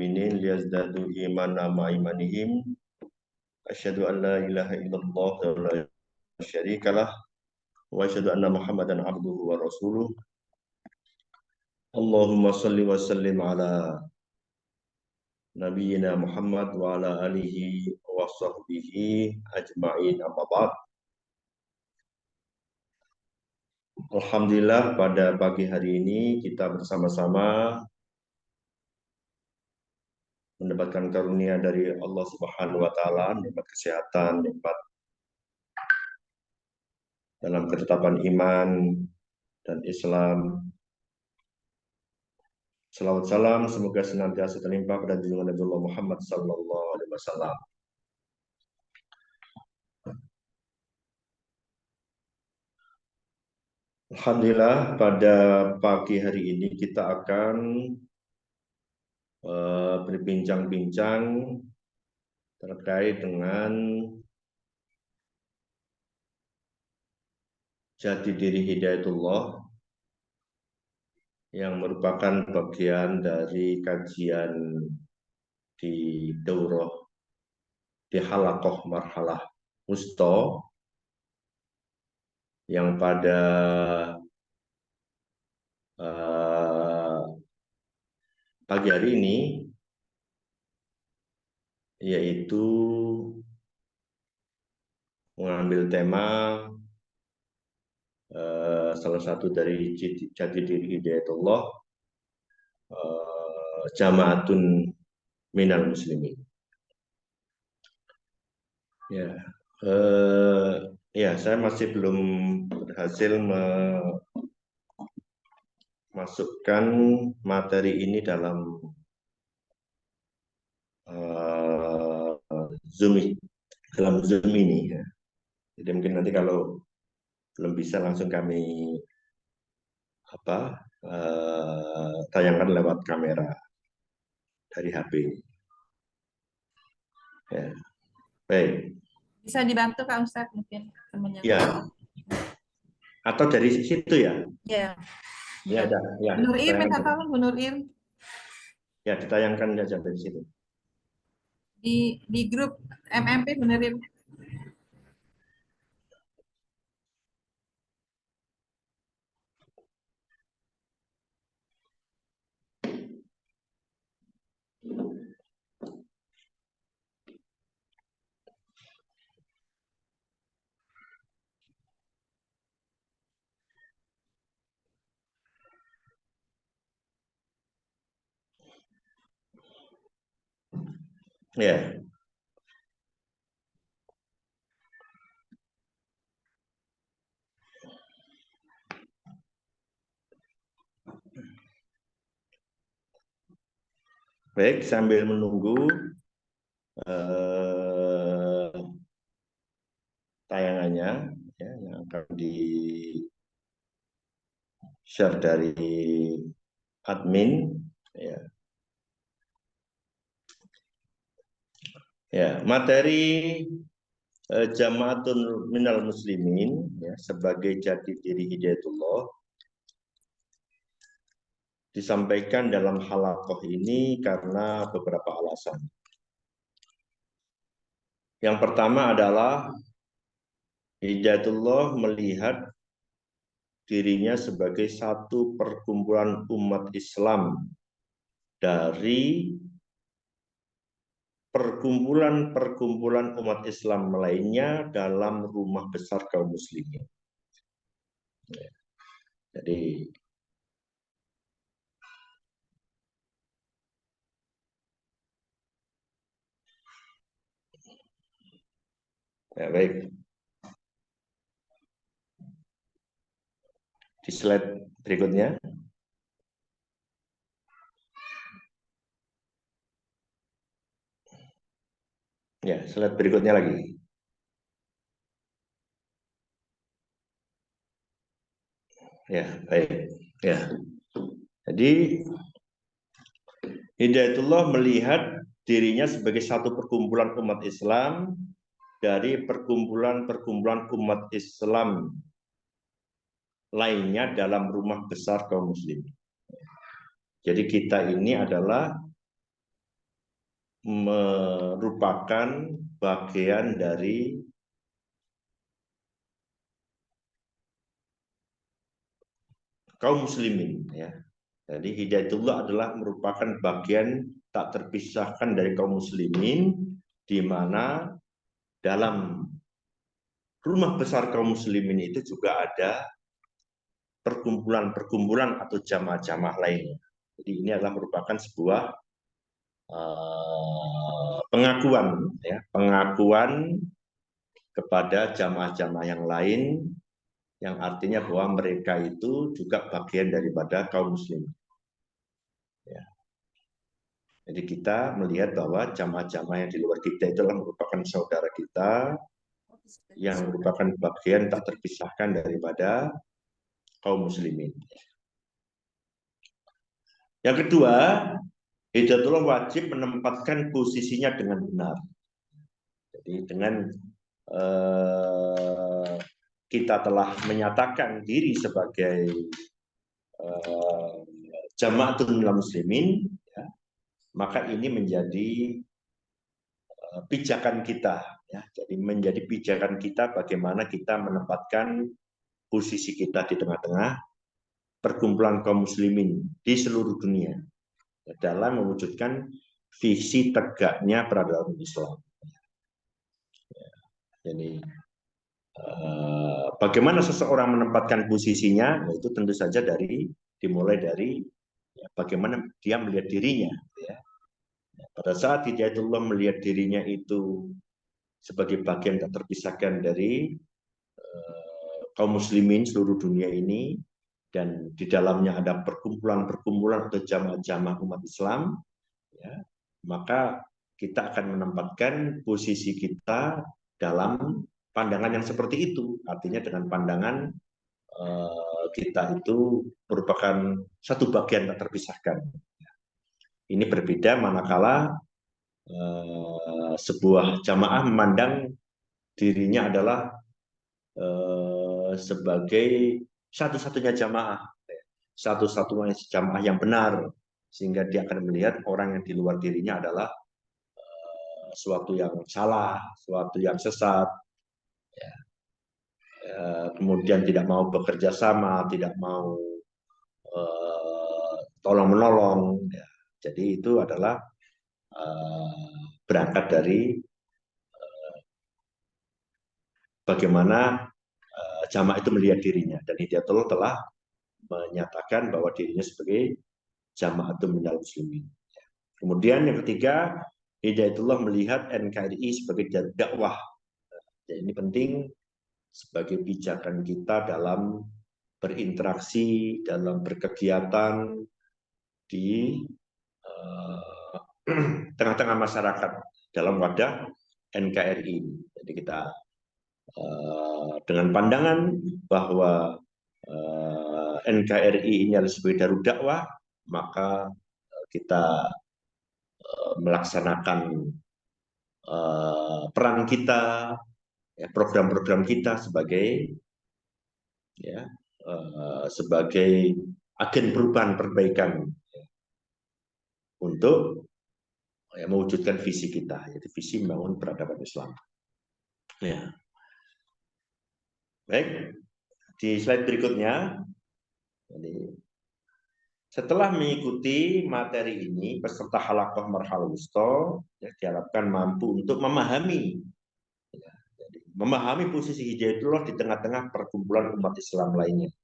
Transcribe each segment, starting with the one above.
mu'minin liyazdadu imana ma imanihim. Asyhadu an la ilaha illallah wa la syarikalah wa asyhadu anna Muhammadan abduhu wa rasuluh. Allahumma shalli wa sallim ala nabiyyina Muhammad wa ala alihi wa sahbihi ajma'in, amma ba'd. Alhamdulillah, pada pagi hari ini kita bersama-sama mendapatkan karunia dari Allah Subhanahu wa taala, nikmat kesehatan, nikmat dalam ketetapan iman dan Islam. Salawat salam semoga senantiasa terlimpah pada junjungan Nabi Muhammad sallallahu alaihi wasallam. Alhamdulillah, pada pagi hari ini kita akan berbincang-bincang terkait dengan jati diri Hidayatullah yang merupakan bagian dari kajian di daurah di halaqah marhalah wusta yang pada pagi hari ini yaitu mengambil tema salah satu dari jati diri Hidayatullah, Jama'atun minal muslimin. Saya masih belum berhasil memasukkan materi ini dalam Zoom ini. Jadi mungkin nanti kalau belum bisa langsung kami tayangkan lewat kamera dari HP. Ya. Baik. Bisa dibantu Kak Ustadz mungkin temannya. Ya. Atau dari situ ya? Ya. Ya, ada. Ya. Bu Nur Ir, minta tolong Bu Nur Ir. Ya, ditayangkan saja dari situ. Di grup MMP Bu Nur Ir. Ya. Baik, sambil menunggu tayangannya ya, yang akan di share dari admin ya. Ya, materi Jama'atun minal muslimin ya, sebagai jati diri Hidayatullah disampaikan dalam halaqah ini karena beberapa alasan. Yang pertama adalah Hidayatullah melihat dirinya sebagai satu perkumpulan umat Islam dari perkumpulan umat Islam lainnya dalam rumah besar kaum muslimin. Jadi ya, baik. Di slide berikutnya. Ya, slide berikutnya lagi. Ya, baik. Ya. Jadi Hidayatullah melihat dirinya sebagai satu perkumpulan umat Islam dari perkumpulan umat Islam lainnya dalam rumah besar kaum muslimin. Jadi kita ini adalah merupakan bagian dari kaum muslimin, ya. Jadi hidayatullah adalah merupakan bagian tak terpisahkan dari kaum muslimin, di mana dalam rumah besar kaum muslimin itu juga ada perkumpulan-perkumpulan atau jamaah-jamaah lainnya. Jadi ini adalah merupakan sebuah pengakuan, ya, pengakuan kepada jamaah-jamaah yang lain, yang artinya bahwa mereka itu juga bagian daripada kaum muslim. Ya. Jadi kita melihat bahwa jamaah-jamaah yang di luar kita itu adalah merupakan saudara kita, yang merupakan bagian tak terpisahkan daripada kaum muslimin. Yang kedua, hidayatullah wajib menempatkan posisinya dengan benar. Jadi dengan kita telah menyatakan diri sebagai jamaatul minal muslimin, ya, maka ini menjadi pijakan kita, ya. Jadi menjadi pijakan kita bagaimana kita menempatkan posisi kita di tengah-tengah perkumpulan kaum muslimin di seluruh dunia dalam mewujudkan visi tegaknya peradaban Islam. Jadi bagaimana seseorang menempatkan posisinya, itu tentu saja dimulai dari ya, bagaimana dia melihat dirinya. Ya. Pada saat hidayatullah melihat dirinya itu sebagai bagian tak terpisahkan dari kaum muslimin seluruh dunia ini, dan di dalamnya ada perkumpulan-perkumpulan atau jamaah-jamaah umat Islam, ya, maka kita akan menempatkan posisi kita dalam pandangan yang seperti itu. Artinya dengan pandangan kita itu merupakan satu bagian tak terpisahkan. Ini berbeda manakala sebuah jamaah memandang dirinya adalah sebagai satu-satunya jamaah, satu-satunya jamaah yang benar, sehingga dia akan melihat orang yang di luar dirinya adalah suatu yang salah, suatu yang sesat, ya. Kemudian tidak mau bekerja sama, tidak mau tolong menolong, ya. Jadi itu adalah berangkat dari bagaimana jamaah itu melihat dirinya, dan Hidayatullah telah menyatakan bahwa dirinya sebagai jamaatul minal muslimin. Kemudian yang ketiga, Hidayatullah melihat NKRI sebagai dakwah. Jadi ini penting sebagai pijakan kita dalam berinteraksi, dalam berkegiatan di tengah-tengah masyarakat dalam wadah NKRI. Jadi kita dengan pandangan bahwa NKRI ini adalah sebagai darul dakwah, maka kita melaksanakan peran kita, program-program kita sebagai sebagai agen perubahan perbaikan untuk mewujudkan visi kita, yaitu visi membangun peradaban Islam. Ya. Baik, di slide berikutnya, jadi setelah mengikuti materi ini, peserta halaqah marhalah wusta diharapkan mampu untuk memahami posisi Hidayatullah di tengah-tengah perkumpulan umat Islam lainnya.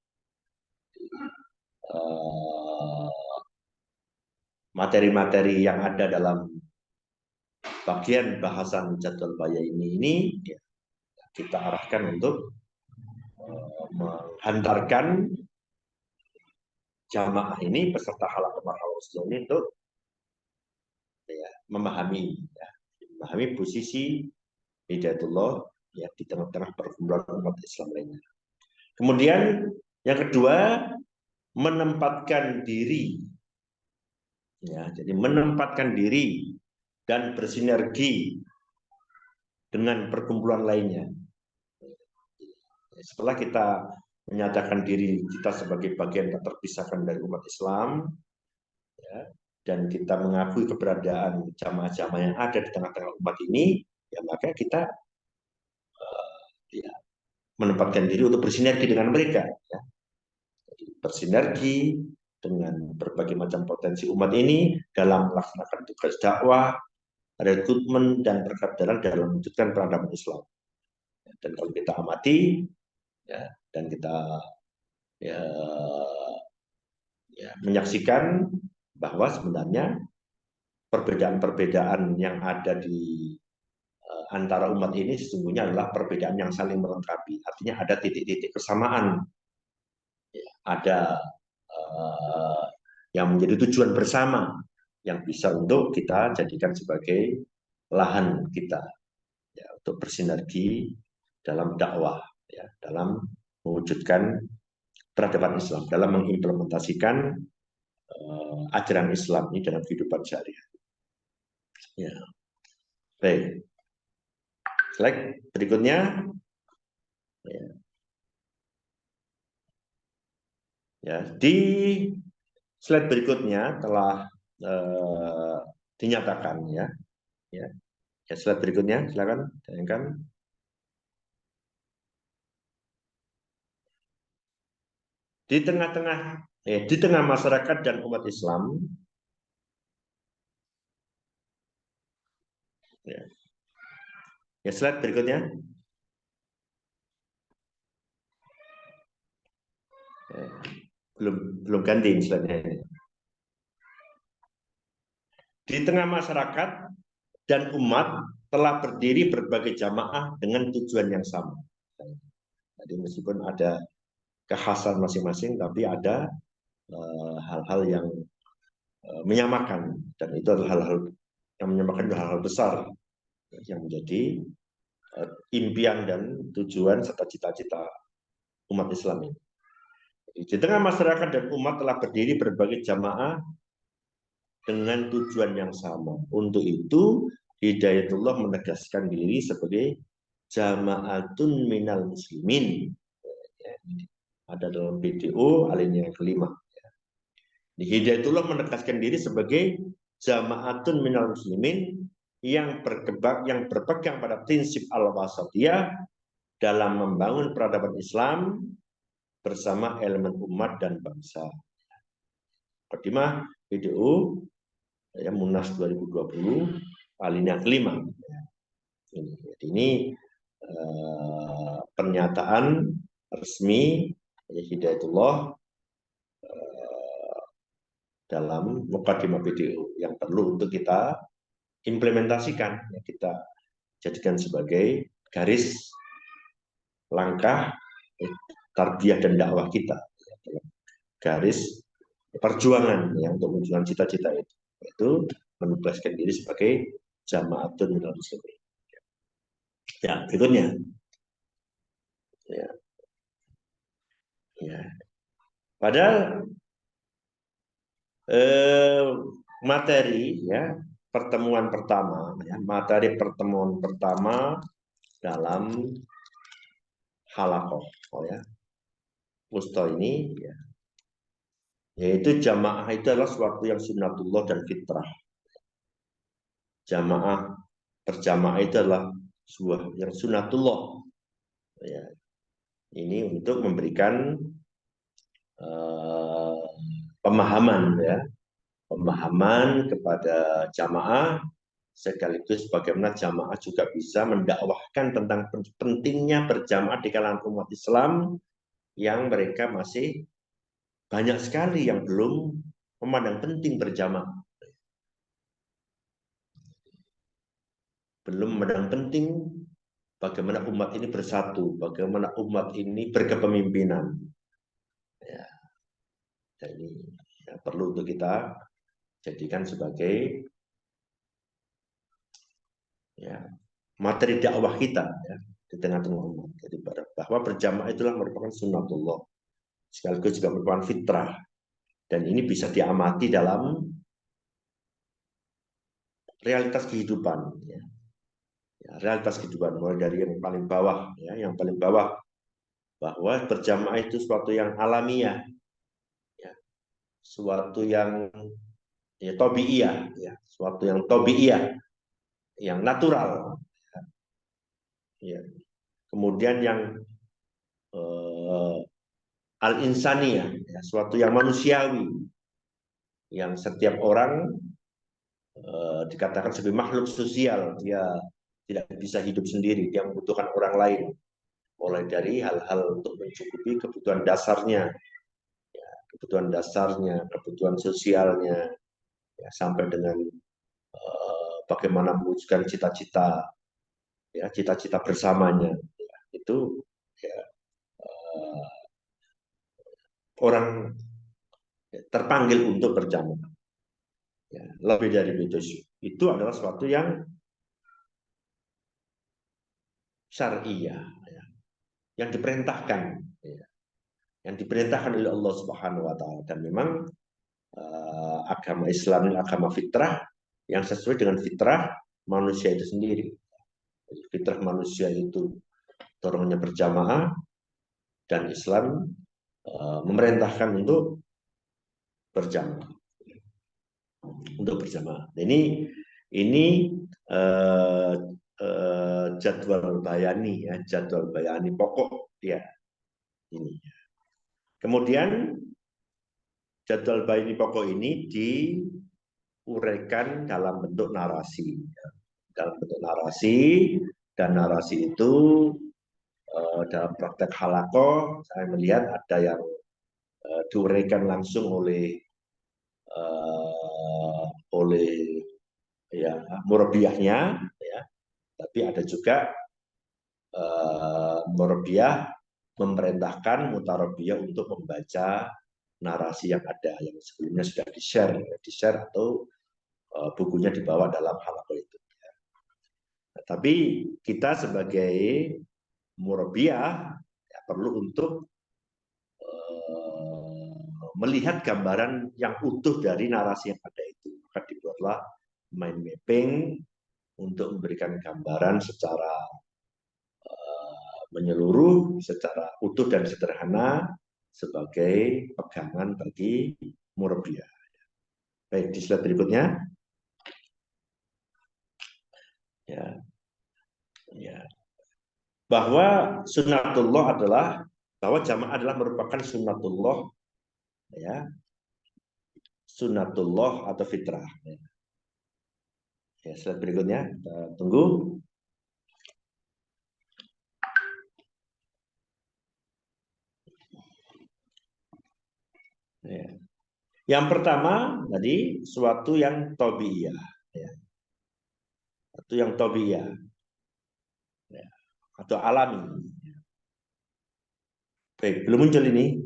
Materi-materi yang ada dalam bagian bahasan jadwal bayai ini ya, kita arahkan untuk menghantarkan jamaah ini, peserta halaqah marhalah wusta ini, untuk memahami posisi Hidayatullah ya di tengah-tengah perkumpulan umat Islam lainnya. Kemudian yang kedua, menempatkan diri, ya, jadi menempatkan diri dan bersinergi dengan perkumpulan lainnya. Setelah kita menyatakan diri kita sebagai bagian tak terpisahkan dari umat Islam, ya, dan kita mengakui keberadaan jamaah-jamaah yang ada di tengah-tengah umat ini, ya maka kita ya, menempatkan diri untuk bersinergi dengan mereka, ya. Bersinergi dengan berbagai macam potensi umat ini dalam melaksanakan tugas dakwah, rekrutmen, dan perkaderan dalam mewujudkan peradaban Islam. Dan kalau kita amati, ya, dan kita ya, menyaksikan bahwa sebenarnya perbedaan-perbedaan yang ada di antara umat ini sesungguhnya adalah perbedaan yang saling melengkapi. Artinya ada titik-titik kesamaan, ada yang menjadi tujuan bersama yang bisa untuk kita jadikan sebagai lahan kita, ya, untuk bersinergi dalam dakwah, ya, dalam mewujudkan peradaban Islam, dalam mengimplementasikan ajaran Islam ini dalam kehidupan sehari-hari. Ya. Baik. Slide berikutnya. Ya. Ya, di slide berikutnya telah dinyatakan, ya. Ya. Ya, slide berikutnya silakan tayangkan. Di tengah masyarakat dan umat Islam, ya. Ya, slide berikutnya. Ya, belum ganti slide-nya ini. Di tengah masyarakat dan umat telah berdiri berbagai jamaah dengan tujuan yang sama. Jadi meskipun ada kekhasan masing-masing, tapi ada hal-hal yang menyamakan, dan itu adalah hal-hal yang menyamakan, hal-hal besar yang menjadi impian dan tujuan serta cita-cita umat Islam ini. Di tengah masyarakat dan umat telah berdiri berbagai jamaah dengan tujuan yang sama. Untuk itu, Hidayatullah menegaskan diri sebagai jama'atun minal muslimin. Ada dalam BDO alinea yang kelima. Hidayatullah menegaskan diri sebagai jama'atun minal muslimin yang berpegang pada prinsip al-wasatiyah dalam membangun peradaban Islam bersama elemen umat dan bangsa. Mukadimah BDO ya, Munas 2020 alinea kelima. Ini pernyataan resmi Hidayatullah dalam Mukadimah BDO yang perlu untuk kita implementasikan, kita jadikan sebagai garis langkah tarbiyah dan dakwah kita, garis perjuangan yang untuk menunjukkan cita-cita itu menugaskan diri sebagai jama'atun minal muslimin. Ya, berikutnya. Ya. Ya. Padahal materi, ya, pertemuan pertama, ya, materi pertemuan pertama dalam halaqah, ya, wusta ini, ya, yaitu jamaah itu adalah sesuatu yang sunnatullah dan fitrah. Jamaah berjamaah itu adalah sebuah yang sunnatullah, ya. Ini untuk memberikan pemahaman, ya, pemahaman kepada jamaah, sekaligus bagaimana jamaah juga bisa mendakwahkan tentang pentingnya berjamaah di kalangan umat Islam yang mereka masih banyak sekali yang belum memandang penting berjamaah, belum memandang penting bagaimana umat ini bersatu, bagaimana umat ini berkepemimpinan. Ya, jadi ya, perlu untuk kita jadikan sebagai, ya, materi dakwah kita, ya, di tengah-tengah umat. Jadi bahwa berjamaah itulah merupakan sunnatullah, sekaligus juga merupakan fitrah, dan ini bisa diamati dalam realitas kehidupan, ya. Ya, realitas kehidupan mulai dari yang paling bawah, ya, yang paling bawah, bahwa berjamaah itu suatu yang alamiah, ya, suatu yang ya tabiiyah, ya, suatu yang tabiiyah, yang natural. Ya. Kemudian yang al-insaniyah, ya, suatu yang manusiawi, yang setiap orang dikatakan sebagai makhluk sosial, dia tidak bisa hidup sendiri, dia membutuhkan orang lain, mulai dari hal-hal untuk mencukupi kebutuhan dasarnya, kebutuhan sosialnya, ya, sampai dengan bagaimana mewujudkan cita-cita, ya, cita-cita bersamanya, ya, itu ya, orang terpanggil untuk berjamaah. Ya, lebih dari itu adalah sesuatu yang syariah, ya, yang diperintahkan, ya, yang diperintahkan oleh Allah Subhanahu Wa Taala. Dan memang agama Islam ini agama fitrah yang sesuai dengan fitrah manusia itu sendiri. Jadi, fitrah manusia itu dorongannya berjamaah, dan Islam memerintahkan untuk berjamaah, Ini uh, jadwal bayani, ya, jadwal bayani pokok dia ini. Kemudian jadwal bayani pokok ini diuraikan dalam bentuk narasi, ya. Dalam bentuk narasi, dan narasi itu dalam praktek halakoh saya melihat ada yang diuraikan langsung oleh ya murabiahnya, ya, tapi ada juga murabiah memerintahkan mutarabiah untuk membaca narasi yang ada, yang sebelumnya sudah di-share atau bukunya dibawa dalam halakoh itu. Nah, tapi kita sebagai murabiah ya, perlu untuk melihat gambaran yang utuh dari narasi yang ada itu. Maka dibuatlah mind mapping untuk memberikan gambaran secara menyeluruh, secara utuh dan sederhana sebagai pegangan bagi murabiah. Baik, di slide berikutnya. Ya, ya. Bahwa sunnatullah adalah, bahwa jamaah adalah merupakan sunnatullah, ya, sunnatullah atau fitrah. Ya, slide berikutnya kita tunggu. Ya. Yang pertama tadi suatu yang tabiiyah, ya. Suatu yang tabiiyah, ya, atau alami. Baik, belum muncul ini.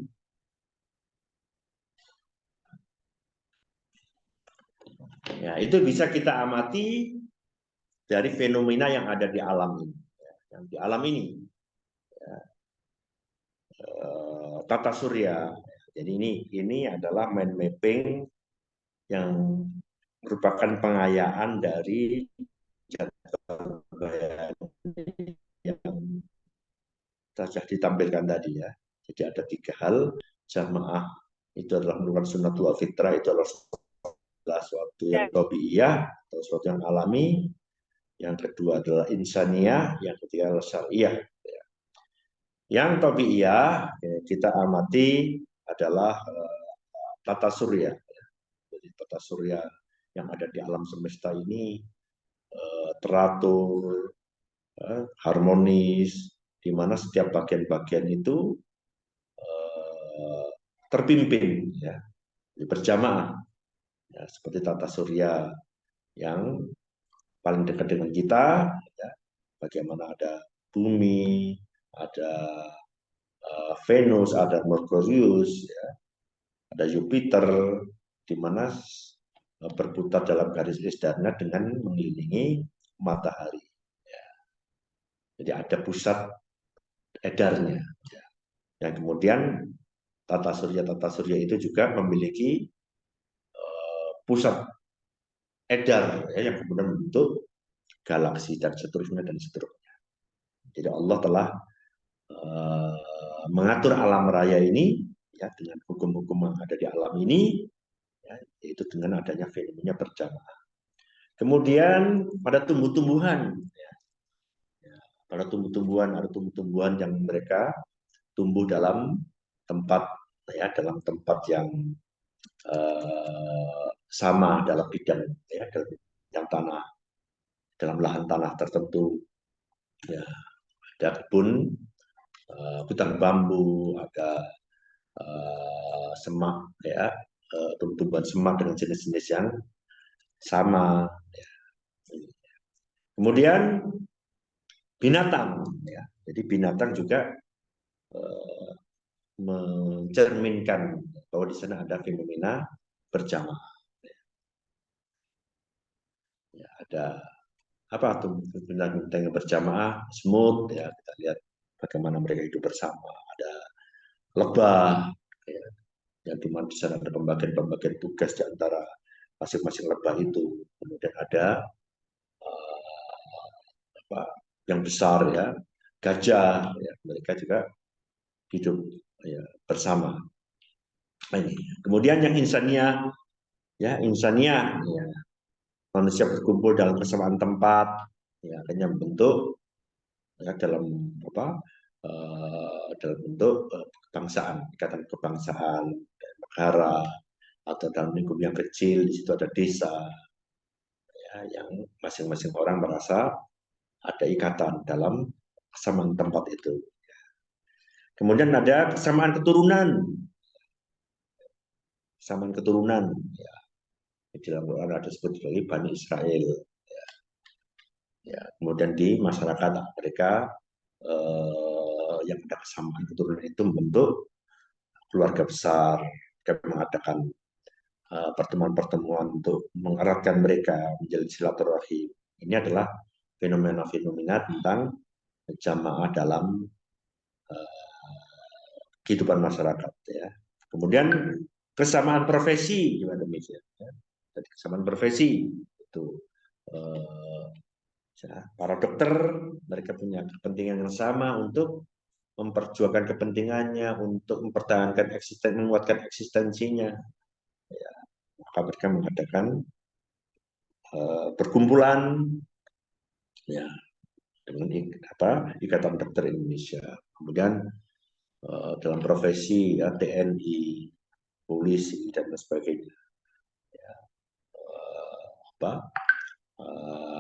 Ya, itu bisa kita amati dari fenomena yang ada di alam ini. Ya, yang di alam ini, ya, tata surya. Jadi ini adalah mind mapping yang merupakan pengayaan dari jadwal bayani yang sudah ditampilkan tadi, ya. Jadi ada 3 hal. Jamaah itu adalah merupakan sunnatullah fitrah, itu adalah suatu yang tabiiyah atau suatu yang alami. Yang kedua adalah insaniyah, yang ketiga adalah syariah. Yang tabiiyah kita amati adalah tata surya. Jadi tata surya yang ada di alam semesta ini teratur, harmonis, di mana setiap bagian-bagian itu terpimpin, ya, berjamaah, ya, seperti tata surya yang paling dekat dengan kita, ya, bagaimana ada bumi, ada Venus, ada Merkurius, ya, ada Jupiter, di mana berputar dalam garis istarnya dengan mengelilingi matahari. Ya. Jadi ada pusat edarnya. Ya. Yang kemudian tata surya itu juga memiliki pusat edar, ya, yang kemudian membentuk galaksi dan seterusnya dan seterusnya. Jadi Allah telah mengatur alam raya ini, ya, dengan hukum-hukum yang ada di alam ini, ya, yaitu dengan adanya fenomena berjamaah. Kemudian pada tumbuh-tumbuhan, ya, pada tumbuh-tumbuhan ada tumbuh-tumbuhan yang mereka tumbuh dalam tempat, ya, dalam tempat yang sama dalam bidang, ya, dalam bidang tanah, dalam lahan tanah tertentu, ya, ada kebun, hutan bambu, ada semak, ya, tumbuhan semak dengan jenis-jenis yang sama. Ya. Kemudian binatang, ya, jadi binatang juga mencerminkan bahwa di sana ada fenomena berjamaah. Ya, ada apa tuh bintang-bintang yang berjamaah, semut, ya, kita lihat bagaimana mereka hidup bersama. Ada lebah, ya, yang dimana di sana ada pembagian-pembagian tugas di antara masing-masing lebah itu. Kemudian ada apa, yang besar, ya, gajah, ya, mereka juga hidup, ya, bersama. Nah, ini. Kemudian yang insania, ya, insania, ya, manusia berkumpul dalam kesamaan tempat, ya, hanya membentuk, ya, dalam apa, dalam bentuk kebangsaan, ikatan kebangsaan, negara, atau dalam lingkup yang kecil, di situ ada desa, ya, yang masing-masing orang merasa ada ikatan dalam kesamaan tempat itu. Kemudian ada kesamaan keturunan, ya, di dalam Quran ada disebut sebagai Bani Israel. Ya, kemudian di masyarakat mereka yang ada kesamaan keturunan itu membentuk keluarga besar, mereka mengadakan pertemuan-pertemuan untuk mengeratkan mereka menjalin silaturahim. Ini adalah fenomena-fenomena tentang jamaah dalam kehidupan masyarakat. Ya. Kemudian kesamaan profesi juga demikian. Ya. Jadi kesamaan profesi itu para dokter mereka punya kepentingan yang sama untuk memperjuangkan kepentingannya, untuk mempertahankan menguatkan eksistensinya. Ya, maka mereka mengadakan perkumpulan, ya, dengan Ikatan Dokter Indonesia. Kemudian dalam profesi, ya, TNI, polisi dan sebagainya. Ya,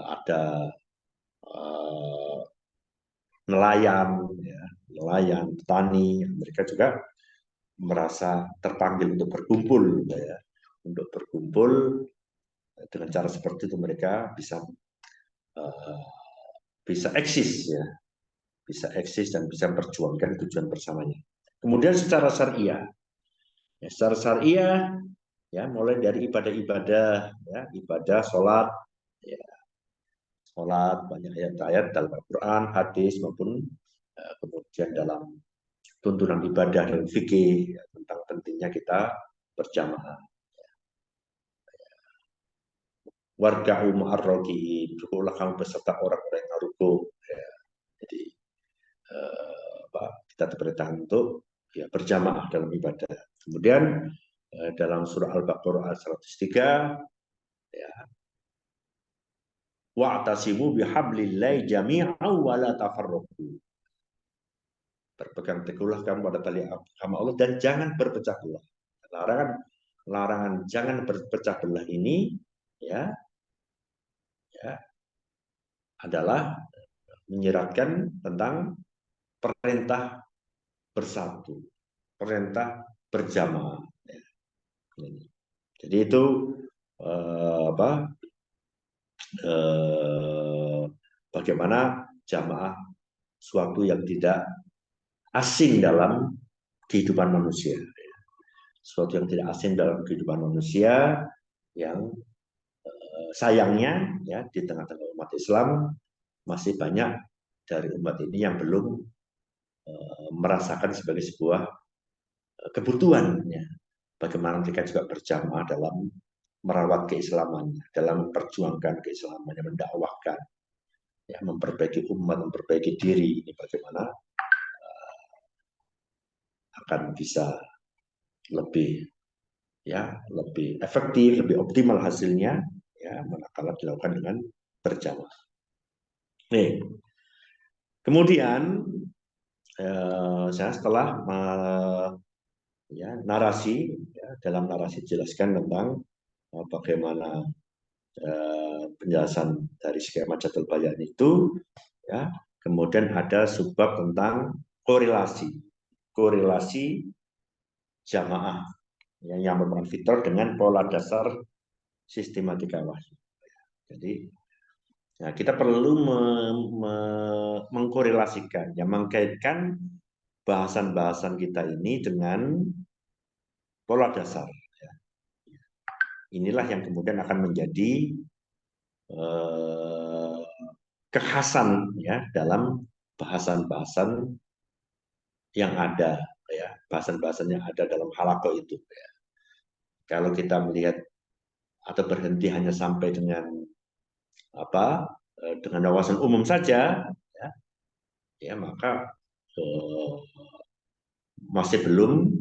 ada nelayan, ya, nelayan, petani, mereka juga merasa terpanggil untuk berkumpul, ya, untuk berkumpul dengan cara seperti itu mereka bisa eksis, ya, bisa eksis dan bisa memperjuangkan tujuan bersamanya. Kemudian secara syariah, ya, secara syariah, ya, mulai dari ibadah-ibadah, ya, ibadah, sholat, ya, sholat banyak ayat-ayat dalam Al-Quran, hadis maupun kemudian dalam tuntunan ibadah dan fikih, ya, tentang pentingnya kita berjamaah. Warga ma'arrogiin, rukuklah kamu beserta orang-orang yang rukuk. Ya. Jadi kita diperintah untuk, ya, berjamaah dalam ibadah. Kemudian dalam surah Al-Baqarah ayat 103, ya, wa'tasimu bihablillahi jami'an wa la tafarraqu. Berpegang teguhlah kamu pada tali agama Allah dan jangan berpecah belah. Larangan jangan berpecah belah ini, ya, ya, adalah menyiratkan tentang perintah bersatu, perintah berjamaah. Ya. Jadi itu bagaimana jamaah suatu yang tidak asing dalam kehidupan manusia, suatu yang tidak asing dalam kehidupan manusia yang sayangnya, ya, di tengah-tengah umat Islam masih banyak dari umat ini yang belum merasakan sebagai sebuah kebutuhan, ya. Bagaimana mereka juga berjamaah dalam merawat keislamannya, dalam memperjuangkan keislamannya, mendakwahkan, ya, memperbaiki umat, memperbaiki diri. Ini bagaimana akan bisa lebih ya lebih efektif, lebih optimal hasilnya ya manakala dilakukan dengan berjamaah. Nih, kemudian saya setelah ya, narasi ya, dalam narasi jelaskan tentang bagaimana penjelasan dari skema jadwal bayan itu ya, kemudian ada subbab tentang korelasi jamaah yang merupakan fitrah dengan pola dasar sistematika wahyu. Jadi ya, kita perlu mengkorelasikan, ya, mengkaitkan bahasan-bahasan kita ini dengan pola dasar. Inilah yang kemudian akan menjadi kekhasan ya dalam bahasan-bahasan yang ada, ya bahasan-bahasan yang ada dalam halaqah itu. Ya. Kalau kita melihat atau berhenti hanya sampai dengan dengan wawasan umum saja, ya maka masih belum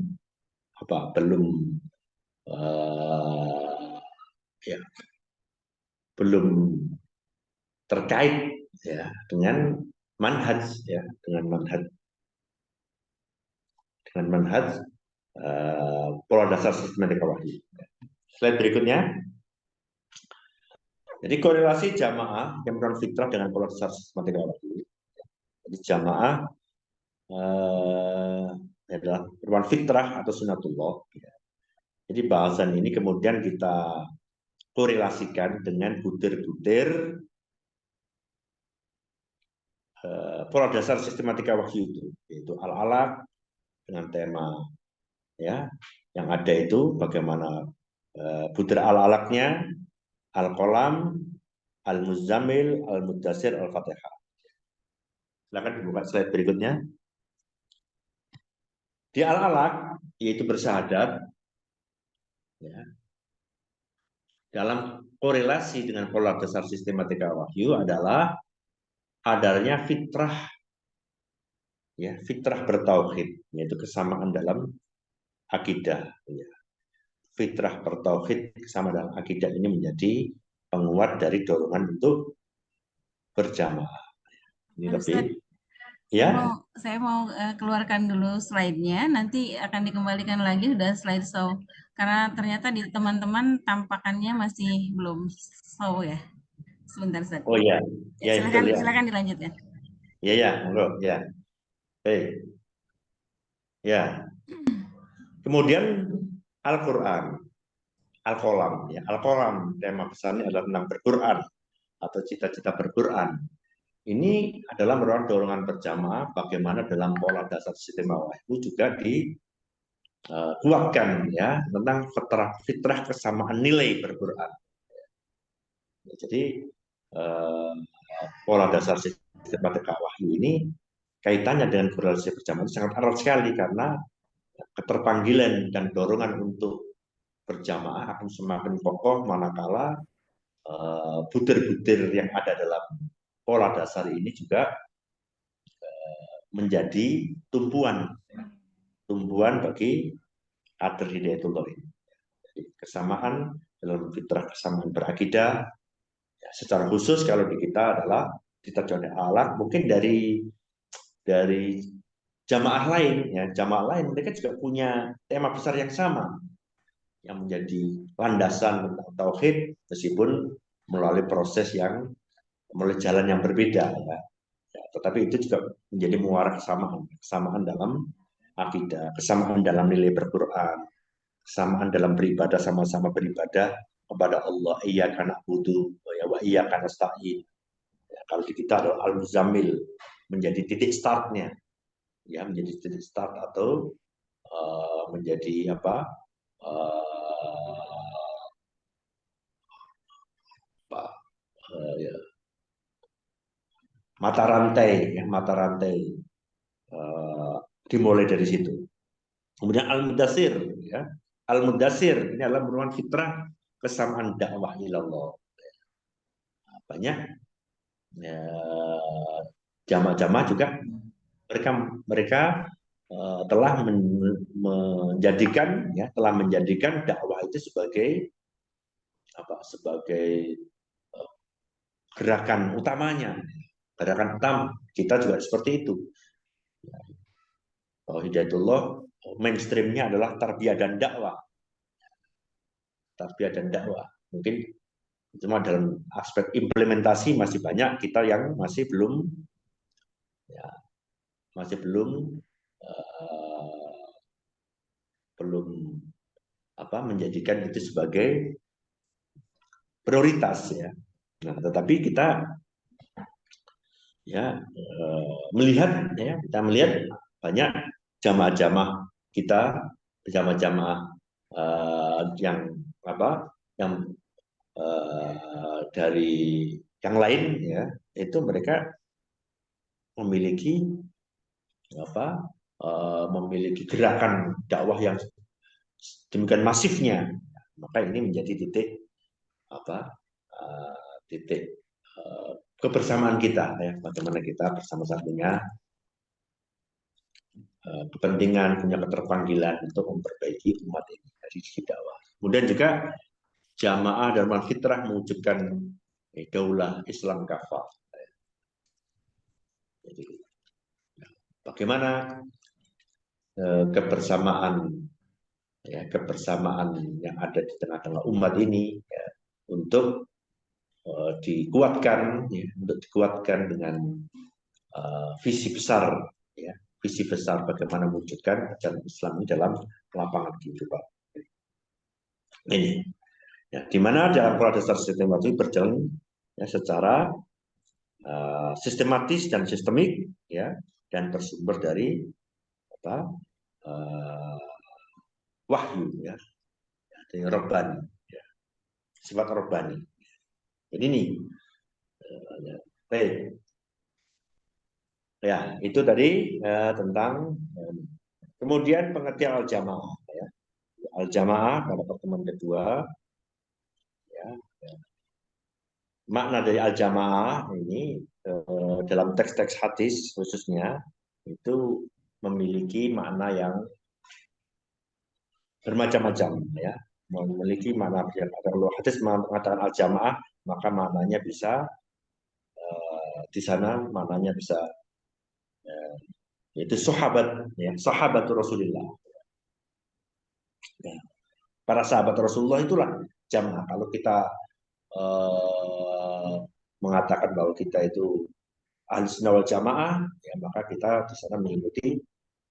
ya belum terkait ya dengan manhaj ya dengan manhaj pola dasar sistematika wahyu. Slide berikutnya. Jadi korelasi jamaah yang merupakan fitrah dengan pola dasar sistematika wahyu. Jadi jamaah adalah merupakan fitrah atau sunatullah. Ya. Jadi bahasan ini kemudian kita korelasikan dengan butir-butir pola dasar sistematika wahyu itu, yaitu al-alaq dengan tema ya yang ada itu bagaimana butir al-alaqnya, al-qalam, al-muzammil, al-mudassir, al-fatihah. Silakan dibuka slide berikutnya. Di al-alaq yaitu bersyahadat ya, dalam korelasi dengan pola dasar sistematika wahyu adalah adanya fitrah ya fitrah bertauhid, yaitu kesamaan dalam akidah ya. Fitrah bertauhid kesamaan dalam akidah ini menjadi penguat dari dorongan untuk berjamaah. Ini lebih ya. Saya mau keluarkan dulu slide-nya, nanti akan dikembalikan lagi sudah slide show. Karena ternyata di teman-teman tampakannya masih belum show ya. Sebentar Ustaz. Oh ya, Ya, ya betul ya. silakan dilanjutkan. Ya ya, monggo ya. Baik. Ya. Kemudian Al-Qur'an, Al-Qalam ya. Al-Qalam tema besarnya adalah tentang berquran atau cita-cita berquran. Ini adalah merupakan dorongan berjamaah bagaimana dalam pola dasar sistem wahyu juga dikuatkan ya tentang fitrah kesamaan nilai berquran. Jadi pola dasar sistem wahyu ini kaitannya dengan korelasi berjamaah sangat erat sekali karena keterpanggilan dan dorongan untuk berjamaah akan semakin kokoh manakala butir-butir yang ada dalam pola dasar ini juga menjadi tumbuhan bagi kader hidayatullah ini. Jadi, kesamaan dalam fitrah, kesamaan berakidah ya, secara khusus kalau di kita adalah kita coba alat mungkin dari jamaah lain ya jamaah lain mereka juga punya tema besar yang sama yang menjadi landasan tentang tauhid meskipun melalui proses yang melalui jalan yang berbeda ya. Ya, tetapi itu juga menjadi muara kesamaan dalam akidah, kesamaan dalam nilai berquran, kesamaan dalam beribadah sama-sama beribadah kepada Allah iyyaka na'budu wa iyyaka nasta'in. Ya, kalau di kita adalah al-muzammil menjadi titik startnya ya menjadi titik start atau menjadi ya, mata rantai dimulai dari situ. Kemudian al-mudassir ya. Al-mudassir ini adalah merupakan fitrah kesamaan dakwah ilallah. Banyak ya, jamaah-jamaah juga mereka telah menjadikan dakwah itu sebagai gerakan utamanya, gerakan utama. Kita juga seperti itu. Hidayatullah mainstreamnya adalah tarbiyah dan dakwah. Tarbiyah dan dakwah. Mungkin cuma dalam aspek implementasi masih banyak kita yang masih belum menjadikan itu sebagai prioritas ya. Nah, tetapi kita melihat banyak jamaah-jamaah kita, jamaah-jamaah yang dari yang lain ya, itu mereka memiliki gerakan dakwah yang demikian masifnya. Maka ini menjadi titik kebersamaan kita ya, bagaimana kita bersama-sama punya kepentingan, punya keterpanggilan untuk memperbaiki umat ini dari sisi dakwah. Kemudian juga jamaah Darul Fitrah mewujudkan daulah Islam kafah. Jadi, bagaimana kebersamaan yang ada di tengah-tengah umat ini ya, untuk dikuatkan dengan visi besar bagaimana mewujudkan ajaran Islam ini dalam lapangan kehidupan. Ini ya, di mana dalam pola dasar sistematik berjalan ya, secara sistematis dan sistemik ya, dan bersumber dari wahyu ya, dari Rabbani ya, sifat Rabbani. Jadi ini baik ya, itu tadi tentang kemudian pengertian al-jamaah ya. Al-jamaah pada pertemuan kedua ya, makna dari al-jamaah ini dalam teks-teks hadis khususnya itu memiliki makna yang bermacam-macam ya, memiliki makna yang kalau hadis mengatakan al-jamaah maka maknanya bisa di sana maknanya bisa yaitu sahabat ya, sahabatul Rasulullah ya. Para sahabat Rasulullah itulah jamaah. Kalau kita mengatakan bahwa kita itu ahli sunnah wal jamaah ya, maka kita di sana mengikuti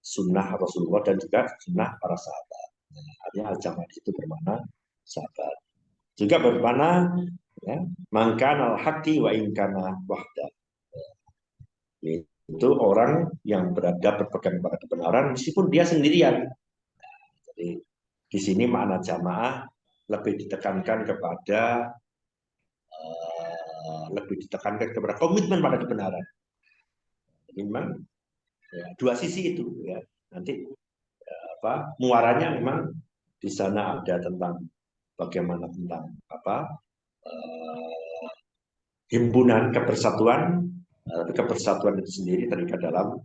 sunnah Rasulullah dan juga sunnah para sahabat. Artinya al-jamaah itu bermakna sahabat. Juga bermakna ya, mangkana al-haqqi wa inkana wahda. Itu orang yang berpegang pada kebenaran meskipun dia sendirian. Jadi di sini makna jamaah lebih ditekankan kepada komitmen pada kebenaran. Jadi memang ya, dua sisi itu ya. Nanti muaranya memang di sana ada tentang bagaimana tentang himpunan kebersatuan, tapi kebersatuan itu sendiri terikat dalam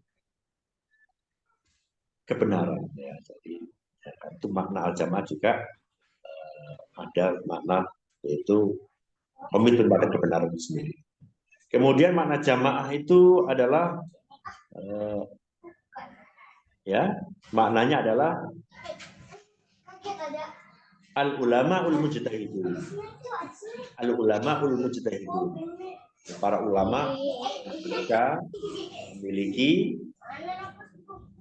kebenaran ya. Jadi ya, itu makna al-jamaah juga ada makna yaitu komitmen pada kebenaran itu sendiri. Kemudian makna jamaah itu adalah ya, maknanya adalah al-ulama ul-mujtahidun. Al-ulama ul-mujtahidun. Para ulama mereka memiliki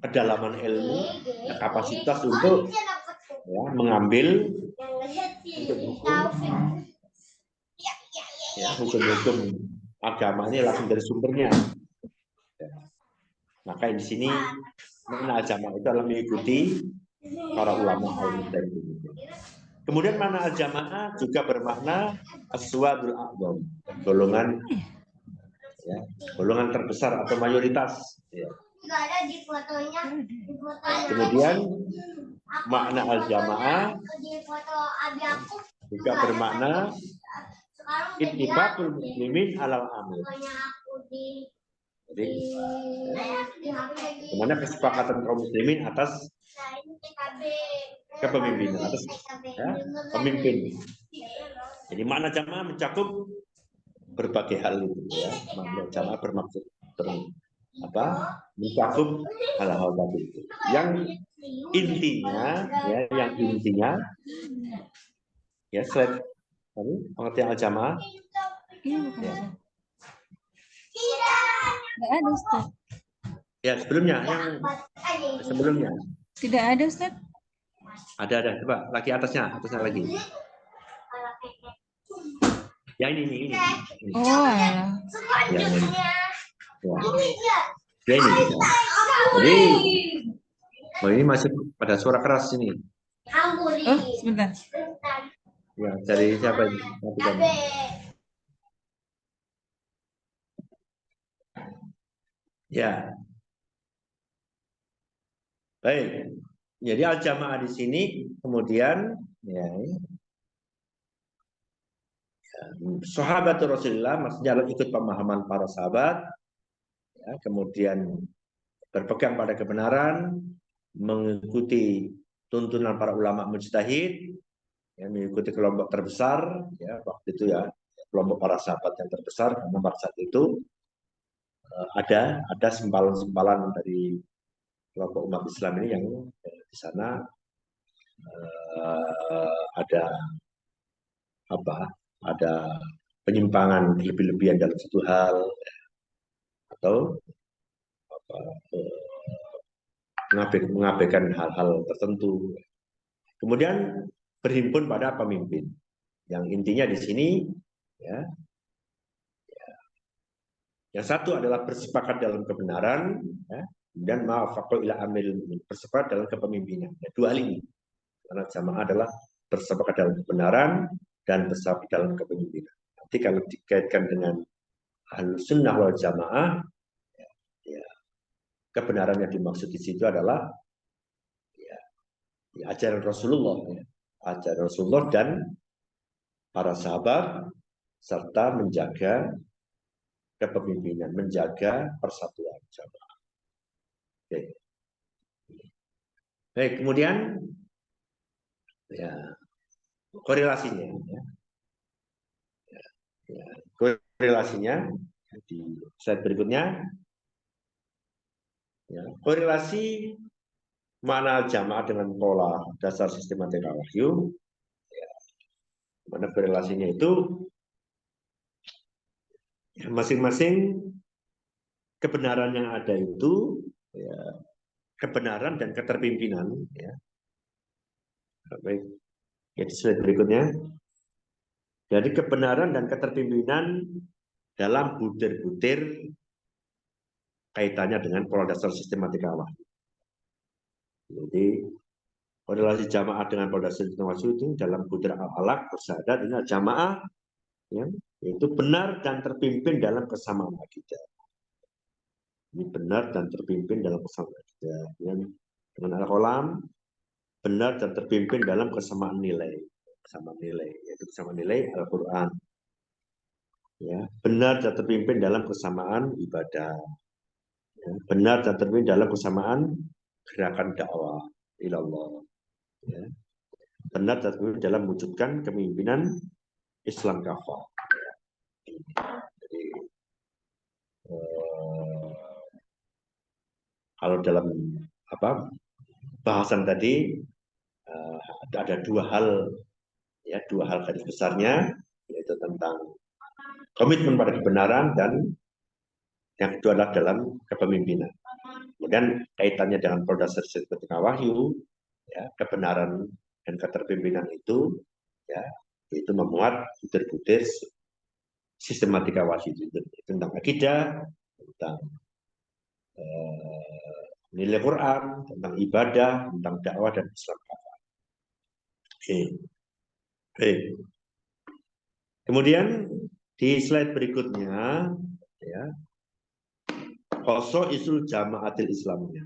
kedalaman ilmu, kapasitas untuk ya, mengambil hukum-hukum agama ini langsung dari sumbernya. Ya. Maka di sini makna al-jamaah itu adalah mengikuti para ulama al-mujtahidin. Kemudian makna al-jamaah juga bermakna aswadul a'dham, golongan ya, golongan terbesar atau mayoritas ya. Kemudian makna al-jamaah juga bermakna ittifaqul muslimin alal amr, Jadi bagaimana kesepakatan kaum muslimin atas kepemimpinan, atas pemimpin. Jadi makna jamaah mencakup berbagai hal itu ya. Makna jamaah bermaksud mencakup hal-hal tadi itu. Yang intinya ya slide tadi pengertian al-jamaah. Ya. Nggak ada, Ustaz. Ya, sebelumnya Tidak ada, Ustaz. Ada. Coba lagi atasnya lagi. Ya ini. Oh, ya. Ya ini. Jadi, ini masih pada suara keras ini. Oh, sebentar. Ya, dari siapa ini? Ya. Baik. Jadi al-jamaah di sini kemudian ya sahabat Rasulullah maksudnya ikut pemahaman para sahabat ya, kemudian berpegang pada kebenaran, mengikuti tuntunan para ulama mujtahid, ya, mengikuti kelompok terbesar ya waktu itu ya kelompok para sahabat yang terbesar karena pada saat itu ada sempalan-sempalan dari kelompok umat Islam ini yang di sana ada penyimpangan lebih-lebihan dalam satu hal atau mengabaikan hal-hal tertentu. Kemudian berhimpun pada pemimpin. Yang intinya di sini ya, yang satu adalah bersepakat dalam kebenaran ya, dan ma'afaqo ila amil bersepakat dalam kepemimpinan. Ya, dua hal ini. Karena jamaah adalah bersepakat dalam kebenaran dan bersepakat dalam kepemimpinan. Nanti kalau dikaitkan dengan Ahlus Sunnah wal Jamaah, ya, kebenaran yang dimaksud di situ adalah ya, ajaran Rasulullah, ya, ajaran Rasulullah dan para sahabat serta menjaga kepemimpinan, menjaga persatuan jamaah. Oke. Baik, kemudian ya korelasinya, korelasinya di slide berikutnya. Ya, korelasi mana jamaah dengan pola dasar sistematika wahyu. Ya, mana korelasinya itu masing-masing kebenaran yang ada itu ya, kebenaran dan keterpimpinan ya. Baik. Jadi slide berikutnya. Jadi kebenaran dan keterpimpinan dalam butir-butir kaitannya dengan pola dasar sistematika wahyu. Jadi korelasi jamaah dengan pola dasar sistematika wahyu itu dalam butir al-alaq bersyahadat ini jamaah ya, yaitu benar dan terpimpin dalam kesamaan akidah. Ini benar dan terpimpin dalam kesamaan akidah. Dengan al-qalam benar dan terpimpin dalam kesamaan nilai. Kesamaan nilai, yaitu kesamaan nilai Al-Quran. Ya, benar dan terpimpin dalam kesamaan ibadah. Ya, benar dan terpimpin dalam kesamaan gerakan dakwah ilallah. Ya. Benar dan terpimpin dalam mewujudkan kepemimpinan Islam kafah. Jadi, kalau dalam bahasan tadi ada dua hal garis besarnya, yaitu tentang komitmen pada kebenaran dan yang kedua adalah dalam kepemimpinan. Kemudian kaitannya dengan pola dasar sistematika wahyu, ya, kebenaran dan keterpimpinan itu, ya, itu memuat butir-butir sistematika wahyu itu tentang akidah, tentang nilai Quran, tentang ibadah, tentang dakwah dan Islam. Oke. Kemudian di slide berikutnya, ya, khoso isul jamaatil Islamnya.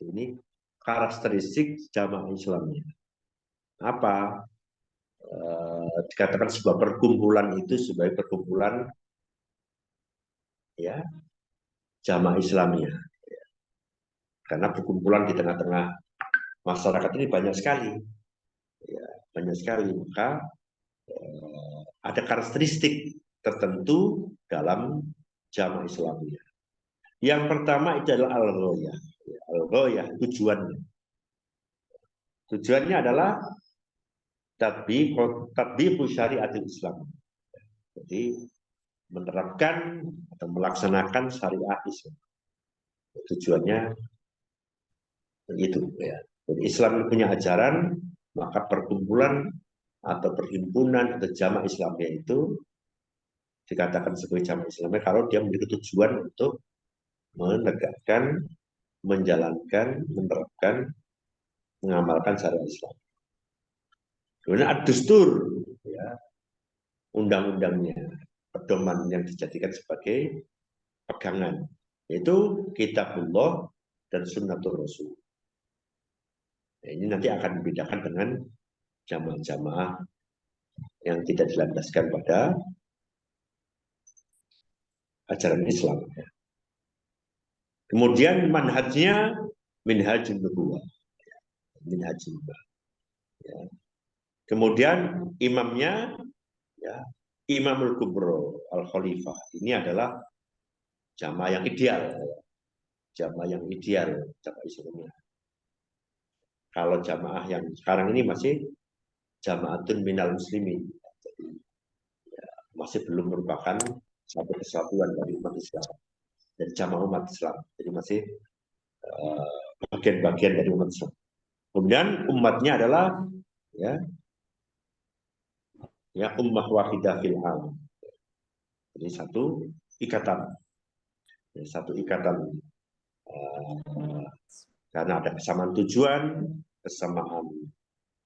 Ini karakteristik jamaah Islamnya. Apa? Dikatakan sebuah perkumpulan itu sebagai perkumpulan ya jamaah Islamiyah. Karena perkumpulan di tengah-tengah masyarakat ini banyak sekali, ya, banyak sekali. Maka ada karakteristik tertentu dalam jamaah Islamiyah. Yang pertama itu adalah al-ghoyah. Al-ghoyah tujuannya. Tujuannya adalah tatbiqu syariatul Islam. Jadi menerapkan atau melaksanakan syariat Islam. Tujuannya itu ya. Jadi Islam punya ajaran, maka perkumpulan atau perhimpunan atau jamaah Islamnya itu dikatakan sebagai jamaah Islamnya kalau dia memiliki tujuan untuk menegakkan, menjalankan, menerapkan, mengamalkan syariat Islam. Kemudian ad-dustur, ya, undang-undangnya, pedoman yang dijadikan sebagai pegangan, yaitu kitabullah dan sunnatul rasul. Nah, ini nanti akan dibedakan dengan jamaah-jamaah yang tidak dilandaskan pada ajaran Islam. Kemudian manhajnya minhajun nubuwah. Minhajun nubuwah. Ya. Kemudian imamnya ya, Imamul Kubro Al-Khalifah. Ini adalah jamaah yang ideal. Jamaah yang ideal jamaah Islamnya. Kalau jamaah yang sekarang ini masih jamaatun minal muslimin. Jadi, ya, masih belum merupakan satu kesatuan dari umat Islam. Dan jamaah umat Islam. Jadi masih bagian-bagian dari umat Islam. Kemudian umatnya adalah ya ummah wahidah fil alam. Jadi satu ikatan. Satu ikatan karena ada kesamaan tujuan, kesamaan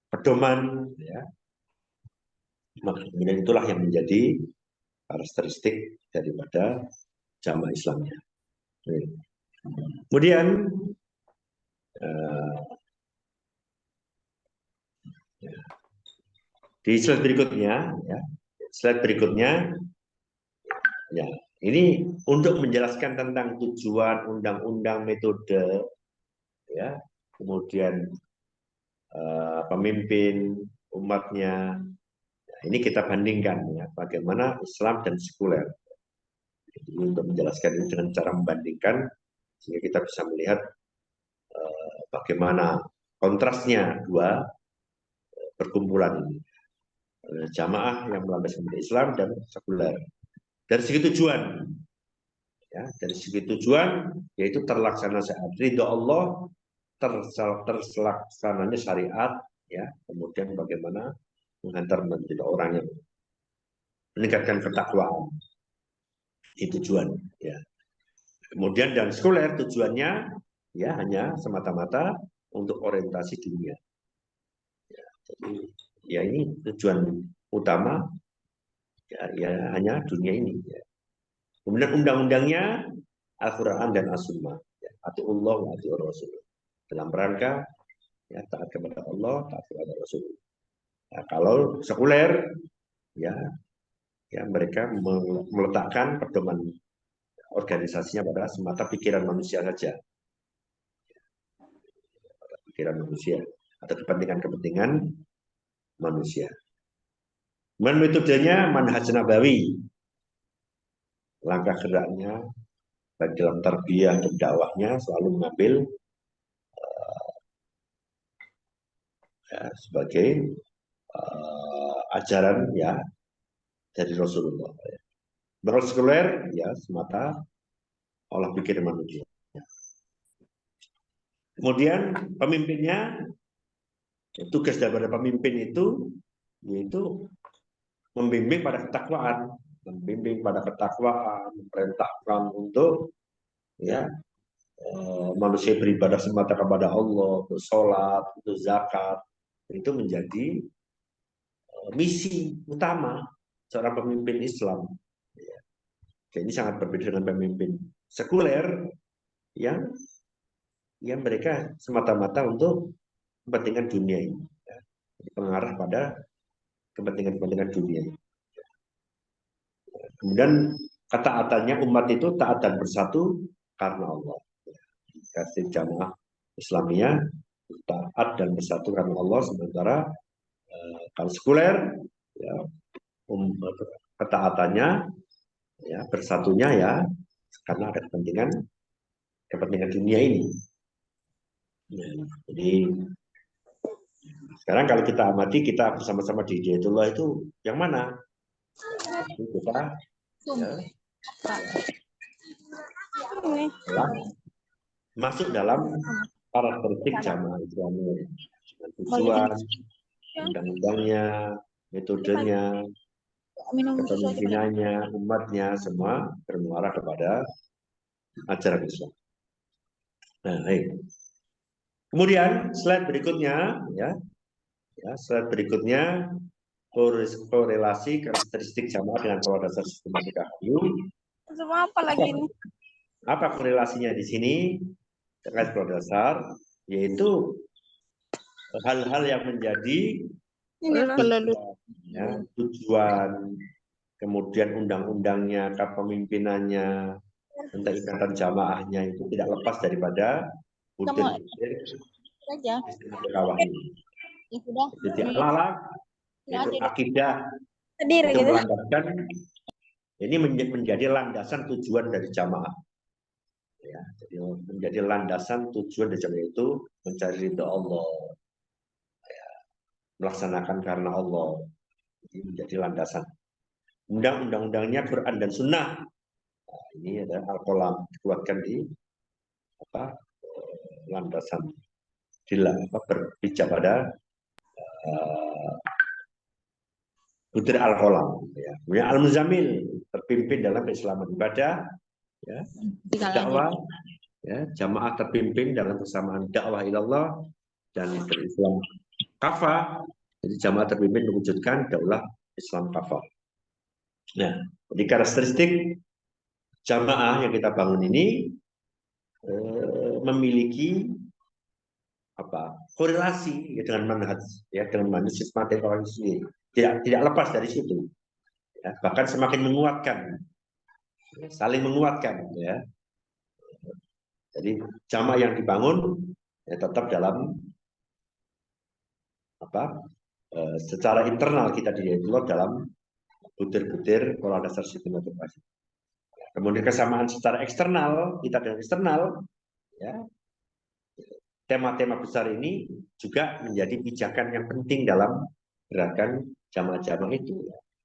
pedoman, ya. Maka kemudian itulah yang menjadi karakteristik daripada jamaah Islamnya. Kemudian di slide berikutnya, ya, ini untuk menjelaskan tentang tujuan, undang-undang, metode, ya, kemudian pemimpin umatnya. Nah, ini kita bandingkan ya, bagaimana Islam dan sekuler. Jadi, untuk menjelaskan ini dengan cara membandingkan, sehingga kita bisa melihat bagaimana kontrasnya dua perkumpulan ini. Jamaah yang melandaskan Islam dan sekuler. Dari segi tujuan, ya, dari segi tujuan yaitu terlaksana syariat ridho Allah, terlaksananya syariat, ya, kemudian bagaimana menghantar menjadi orang yang meningkatkan ketakwaan, itu tujuan, ya. Kemudian dan sekuler tujuannya ya hanya semata-mata untuk orientasi dunia, ya, jadi ya ini tujuan utama ya hanya dunia ini, ya. Kemudian undang-undangnya Al-Quran dan As-Sunnah, ya, atiullah wa atiur Rasul, dalam rangka ya taat kepada Allah, taat kepada Rasul. Nah, kalau sekuler ya mereka meletakkan pedoman organisasinya pada semata pikiran manusia saja, pikiran manusia atau kepentingan-kepentingan manusia. Metodenya manhaj nabawi, langkah geraknya baik dalam tarbiyah dan dakwahnya selalu mengambil ya, sebagai ajaran ya dari Rasulullah. Kalau sekuler ya semata olah pikir manusia. Kemudian pemimpinnya, tugas daripada pemimpin itu yaitu membimbing pada ketakwaan, memerintahkan untuk ya manusia beribadah semata kepada Allah, untuk sholat, untuk zakat, itu menjadi misi utama seorang pemimpin Islam. Jadi ini sangat berbeda dengan pemimpin sekuler yang mereka semata-mata untuk kepentingan dunia ini, ya. Mengarah pada kepentingan dunia ini. Kemudian ketaatannya umat itu taat dan bersatu karena Allah. Karakteristik jamaah Islamiyah taat dan bersatu karena Allah, sementara kalau sekuler ya, ketaatannya ya bersatunya ya karena ada kepentingan dunia ini. Ya, jadi sekarang kalau kita amati, kita bersama-sama di Hidayatullah itu yang mana? Itu kita ya, masuk dalam karakteristik jamaah Islamiyah dengan tujuan, undang-undangnya, metodenya, kepemimpinannya, umatnya, semua bermuara kepada ajaran Islam. Nah, baik. Kemudian slide berikutnya, ya slide berikutnya korelasi karakteristik jamaah dengan pola dasar sistematika Hayu. Semua apa lagi ini? Apa korelasinya di sini terkait pola dasar? Yaitu hal-hal yang menjadi tujuan, kemudian undang-undangnya, kepemimpinannya, tentang ikatan jamaahnya itu tidak lepas daripada butir-butir kawah ini. Jadi alat itu akidah itu melandaskan, ini menjadi landasan tujuan dari jamaah. Ya, jadi menjadi landasan tujuan dari jamaah itu mencari ridha Allah, ya, melaksanakan karena Allah. Jadi menjadi landasan. Undang-undangnya Quran dan Sunnah. Nah, ini ada Al-Qalam dikuatkan di landasan berpijak pada butir Al-Qalam. Ya. Kemudian Al-Muzammil terpimpin dalam keislaman ibadah, ya, dakwah, ya, jamaah terpimpin dalam kesamaan dakwah ilallah dan berislam kafah. Jadi jamaah terpimpin mewujudkan daulah Islam kafah. Nah, jadi karakteristik jamaah yang kita bangun ini memiliki korelasi ya, dengan manhaj, ya, dengan manhaj sistematik organisasi. Tidak lepas dari situ, ya, bahkan semakin menguatkan, saling menguatkan, ya. Jadi jamaah yang dibangun ya, tetap dalam secara internal kita dilihat dalam butir-butir pola dasar sistematik. Kemudian kesamaan secara eksternal kita dengan eksternal, ya, tema-tema besar ini juga menjadi pijakan yang penting dalam gerakan jamaah-jamaah itu.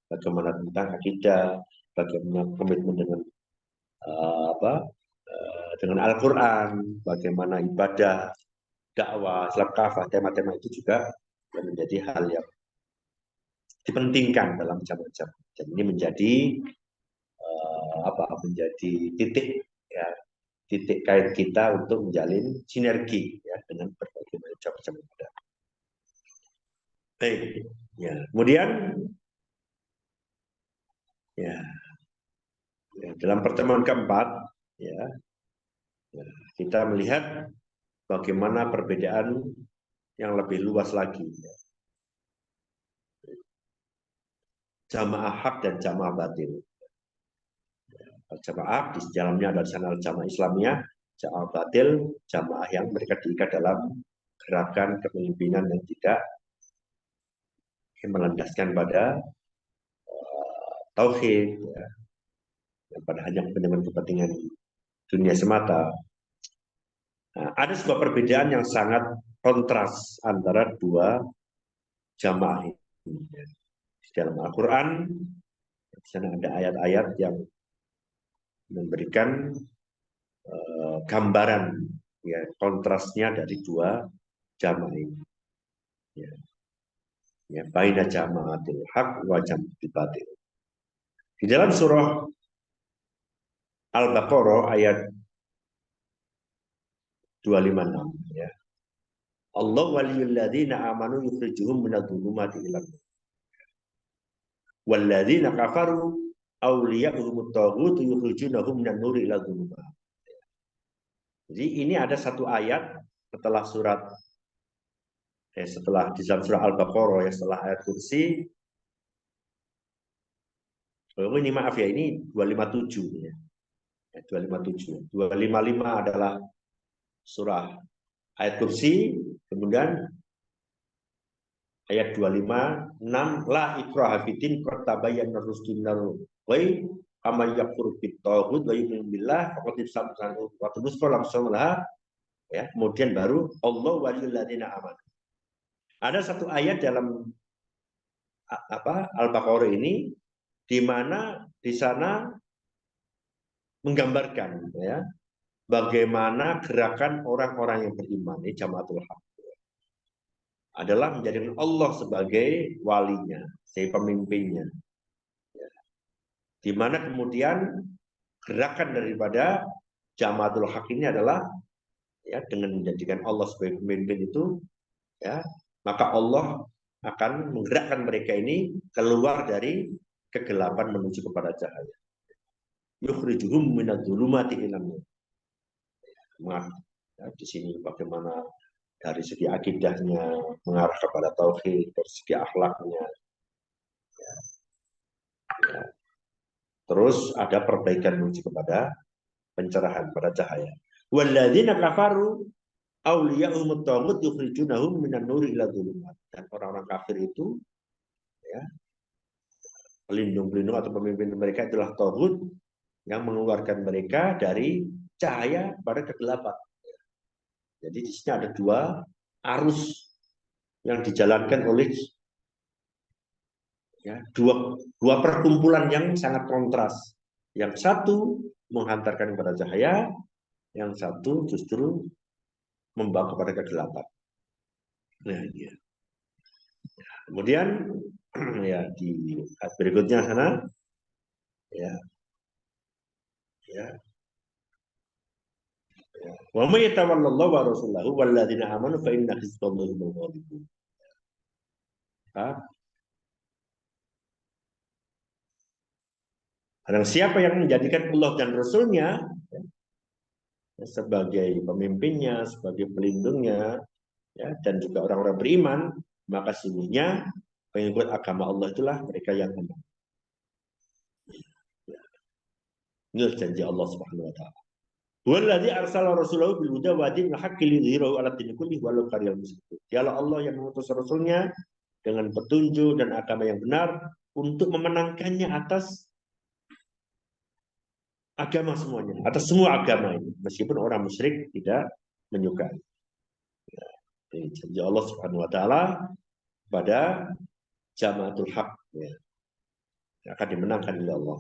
Bagaimana tentang akidah, bagaimana komitmen dengan dengan Al-Quran, bagaimana ibadah, dakwah, Islam kafah, tema-tema itu juga menjadi hal yang dipentingkan dalam jamaah-jamaah. Dan ini menjadi menjadi titik kait kita untuk menjalin sinergi, ya, dengan berbagai macam ibadah. Baik, ya. Kemudian ya, dalam pertemuan keempat, ya, kita melihat bagaimana perbedaan yang lebih luas lagi, ya. Jamaah hak dan jamaah batil. Jamaah di dalamnya ada channel jamaah Islamiyah, jamaah batil, jamaah yang mereka diikat dalam gerakan kepemimpinan yang tidak melandaskan pada tauhid, ya, pada hanya kepentingan dunia semata. Nah, ada sebuah perbedaan yang sangat kontras antara dua jamaah ini. Di dalam Al-Quran, di sana ada ayat-ayat yang memberikan gambaran, ya, kontrasnya dari dua jamaah ini. Ya. Ya, baina jamaatil haq wa jamaatil batil. Di dalam surah Al-Baqarah ayat 256, ya. Allah waliyul ladzina amanu yukhrijuhum minadh-dhulumati ilal nur. Wal ladzina kafaru awliya'uhumut taghutu yukhrijunahum minan nuri ilal dhulumat. Jadi ini ada satu ayat setelah setelah di dalam surah Al-Baqarah, ya, setelah ayat kursi. Ini maaf ya, ini 257, ya. 257. 255 adalah surah ayat kursi, kemudian ayat 256 la ikraha fiddin qad tabayyana rusdu minal ghayy kama yakfur bit taghut wa yu'minu billah faqad istamsaka wa tusqa langsung lah, ya. Kemudian baru Allah waliyul ladzina amanu. Ada satu ayat dalam Al-Baqarah ini di mana di sana menggambarkan, ya, bagaimana gerakan orang-orang yang beriman, ini Jamaatul Haq, adalah menjadikan Allah sebagai walinya, sebagai pemimpinnya. Di mana kemudian gerakan daripada Jamaatul Haq ini adalah, ya, dengan menjadikan Allah sebagai pemimpin itu, ya, maka Allah akan menggerakkan mereka ini keluar dari kegelapan menuju kepada cahaya. Yukhrijuhum minadh-dhulumati ilan nur. Ya, di sini bagaimana dari segi akidahnya mengarah kepada tauhid, dari segi akhlaknya. Ya. Ya. Terus ada perbaikan menuju kepada pencerahan, pada cahaya. Walladzina kafaru awliya'uhum at-taghut yukhrijunahum minan nuri ila dhulumat. Dan orang-orang kafir itu, ya, pelindung-pelindung atau pemimpin mereka itulah taghut yang mengeluarkan mereka dari cahaya pada kegelapan. Jadi di sini ada dua arus yang dijalankan oleh, ya, dua perkumpulan yang sangat kontras. Yang satu menghantarkan kepada cahaya, yang satu justru membawa kepada kegelapan. Nah, ya. Kemudian ya di berikutnya sana, ya, ya. Wa may yatawallallahu wa rasulahu walladzina amanu fa inna hizballahi humul ghalibun. Dan siapa yang menjadikan Allah dan Rasulnya, ya, sebagai pemimpinnya, sebagai pelindungnya, ya, dan juga orang-orang beriman, maka sesungguhnya pengikut agama Allah itulah mereka yang menang. Ini janji Allah Subhanahu wa taala. Walladzi arsala rasulahu bil huda wa dinil haqqi lidhhirahu 'ala dini kullihi walau karihal musyrikun. Dialah Allah yang mengutus rasulnya dengan petunjuk dan agama yang benar untuk memenangkannya atas agama semuanya, atas semua agama ini, meskipun orang musyrik tidak menyukai. Ya, ini janji Allah Subhanahu wa taala pada Jamaatul Haq, ya, yang akan dimenangkan oleh Allah.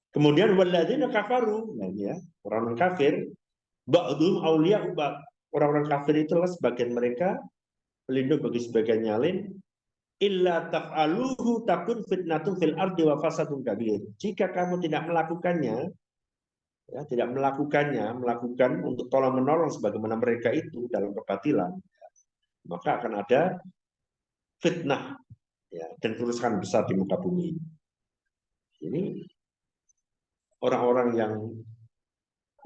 Kemudian walladzina kafaru, ya, orang kafir, ba'dhum auliya ba'd. Orang-orang kafir itulah sebagian mereka pelindung bagi sebagian nyalin. Illa taf'aluhu takun fitnatun fil ardi wa fasadun kabir. Jika kamu tidak melakukannya, ya, tidak melakukan untuk tolong menolong sebagaimana mereka itu dalam kebatilan, maka akan ada fitnah, ya, dan kerusakan besar di muka bumi. Ini orang-orang yang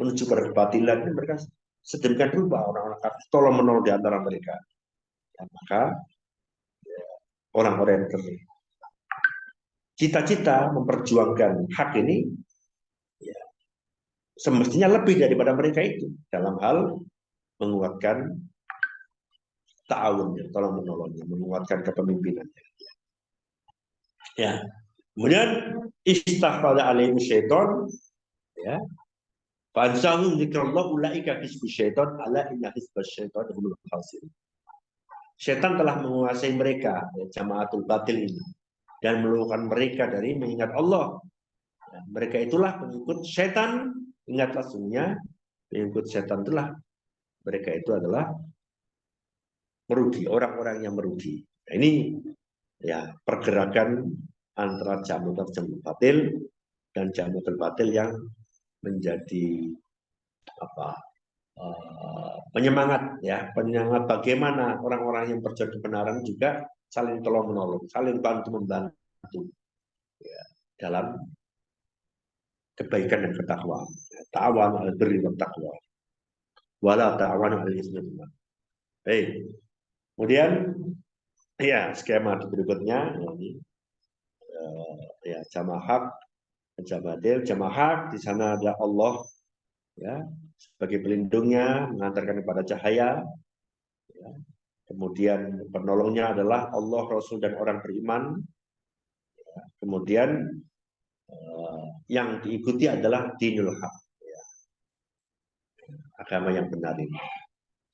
menuju pada kebatilan ini mereka sedemikian rupa orang-orang kafir tolong menolong di antara mereka. Ya, maka ya, orang-orang yang cita-cita memperjuangkan hak ini, ya, semestinya lebih daripada mereka itu dalam hal menguatkan ta'awunnya, tolong menolongnya, menguatkan kepemimpinannya. Ya. Kemudian istahfadha alaihim syaitan, ya. Fansahum dzikrullah ulaika hizbu syaitan ala inna hizbas syaitan humul khasirun. Syaitan telah menguasai mereka, ya, jamaatul batil ini, dan melupakan mereka dari mengingat Allah. Ya, mereka itulah pengikut syaitan. Ingatlah sesungguhnya pengikut syaitan itulah mereka itu adalah merugi, orang-orang yang merugi. Nah, ini, ya, pergerakan antara jamaatul batil dan jamaatul batil yang menjadi penyemangat, ya, penyemangat bagaimana orang-orang yang berjuang kebenaran juga saling tolong menolong, saling bantu membantu, ya, dalam kebaikan dan ketakwaan. Ta'awanu 'alal birri wat taqwa wala ta'awanu 'alal itsmi wal 'udwan. Baik. Kemudian, ya, skema berikutnya ini, ya, jamaah hak jamaah batil. Jamaah hak di sana ada Allah ya sebagai pelindungnya, mengantarkan kepada cahaya. Ya. Kemudian penolongnya adalah Allah, Rasul, dan orang beriman. Kemudian yang diikuti adalah dinul haq, ya. Agama yang benar ini,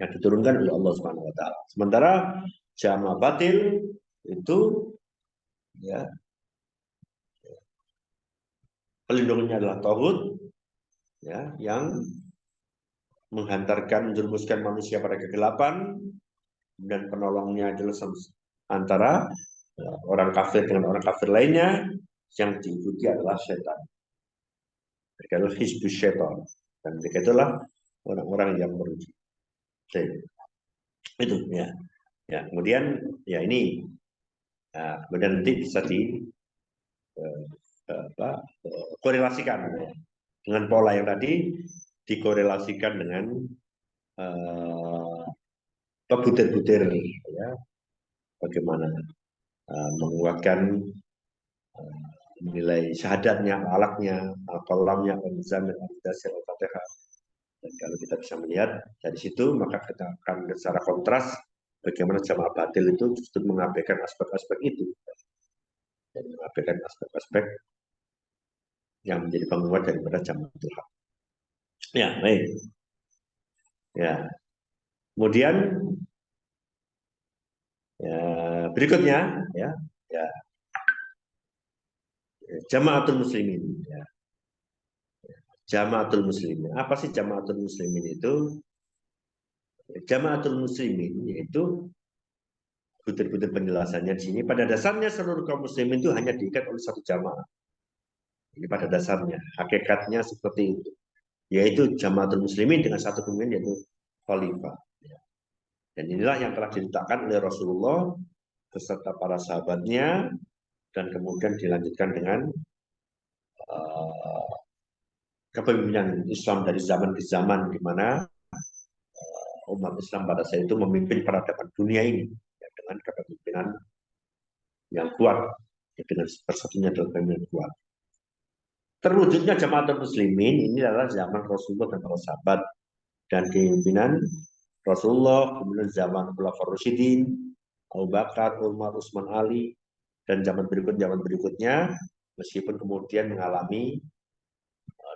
yang diturunkan oleh Allah Subhanahu Wa Taala. Sementara jamaah batil itu ya pelindungnya adalah tauhid, ya, yang menghantarkan, menjerumuskan manusia pada kegelapan, dan penolongnya adalah antara orang kafir dengan orang kafir lainnya, yang diikuti adalah setan. Mereka adalah hizbus syaitan, dan mereka itulah orang-orang yang merugi. Itu ya. Ya, kemudian ya ini, kemudian nanti bisa korelasikan ya, dengan pola yang tadi, dikorelasikan dengan butir-butir ya, bagaimana menguatkan nilai syahadatnya, alaknya, al-qalamnya, al-mizan, al-dasir, al-fatihah. Dan kalau kita bisa melihat dari situ, maka kita akan secara kontras bagaimana jamaah batil itu justru mengabaikan aspek-aspek itu, dan mengabaikan aspek-aspek yang menjadi penguat daripada jamaah Tuhan. Ya, baik. Ya, kemudian ya, berikutnya ya, jamaatul muslimin. Ya. Jamaatul muslimin. Apa sih jamaatul muslimin itu? Jamaatul muslimin yaitu butir-butir penjelasannya di sini. Pada dasarnya seluruh kaum muslimin itu hanya diikat oleh satu jamaah. Ini pada dasarnya, hakikatnya seperti itu. Yaitu jamaatul muslimin dengan satu pemimpin yaitu khalifah. Dan inilah yang telah diletakkan oleh Rasulullah beserta para sahabatnya, dan kemudian dilanjutkan dengan kepemimpinan Islam dari zaman ke zaman, di mana umat Islam pada saat itu memimpin peradaban dunia ini ya, dengan kepemimpinan yang kuat, ya, dengan persatunya dalam kepemimpinan kuat. Terwujudnya jamaatul muslimin ini adalah zaman Rasulullah dan para sahabat, dan kepemimpinan Rasulullah, kemudian zaman Khulafaur Rasyidin, Abu Bakar, Umar, Utsman, Ali, dan zaman berikutnya, meskipun kemudian mengalami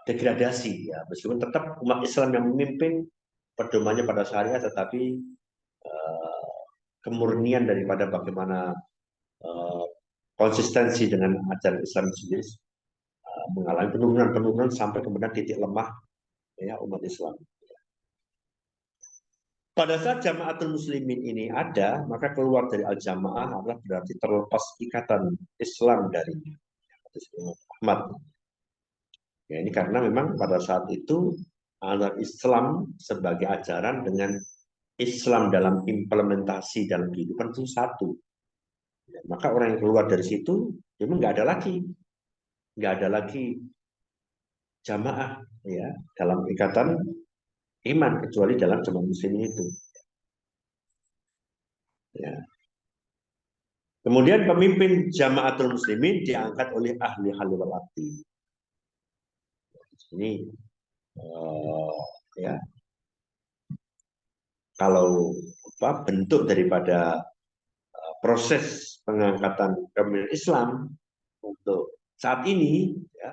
degradasi, ya, meskipun tetap umat Islam yang memimpin, pedomannya pada syariat, tetapi kemurnian daripada bagaimana konsistensi dengan ajaran Islam sendiri mengalami penurunan sampai kemudian titik lemah ya umat Islam. Pada saat jamaatul muslimin ini ada, maka keluar dari al-jamaah adalah berarti terlepas ikatan Islam darinya. Ahmad. Ya, ini karena memang pada saat itu antara Islam sebagai ajaran dengan Islam dalam implementasi dalam kehidupan itu satu. Ya, maka orang yang keluar dari situ memang nggak ada lagi jamaah ya dalam ikatan iman, kecuali dalam jamaah muslimin itu. Ya. Kemudian pemimpin jamaatul muslimin diangkat oleh ahli halal wal aqdi. Ini ya kalau bentuk daripada proses pengangkatan pemimpin Islam untuk saat ini ya,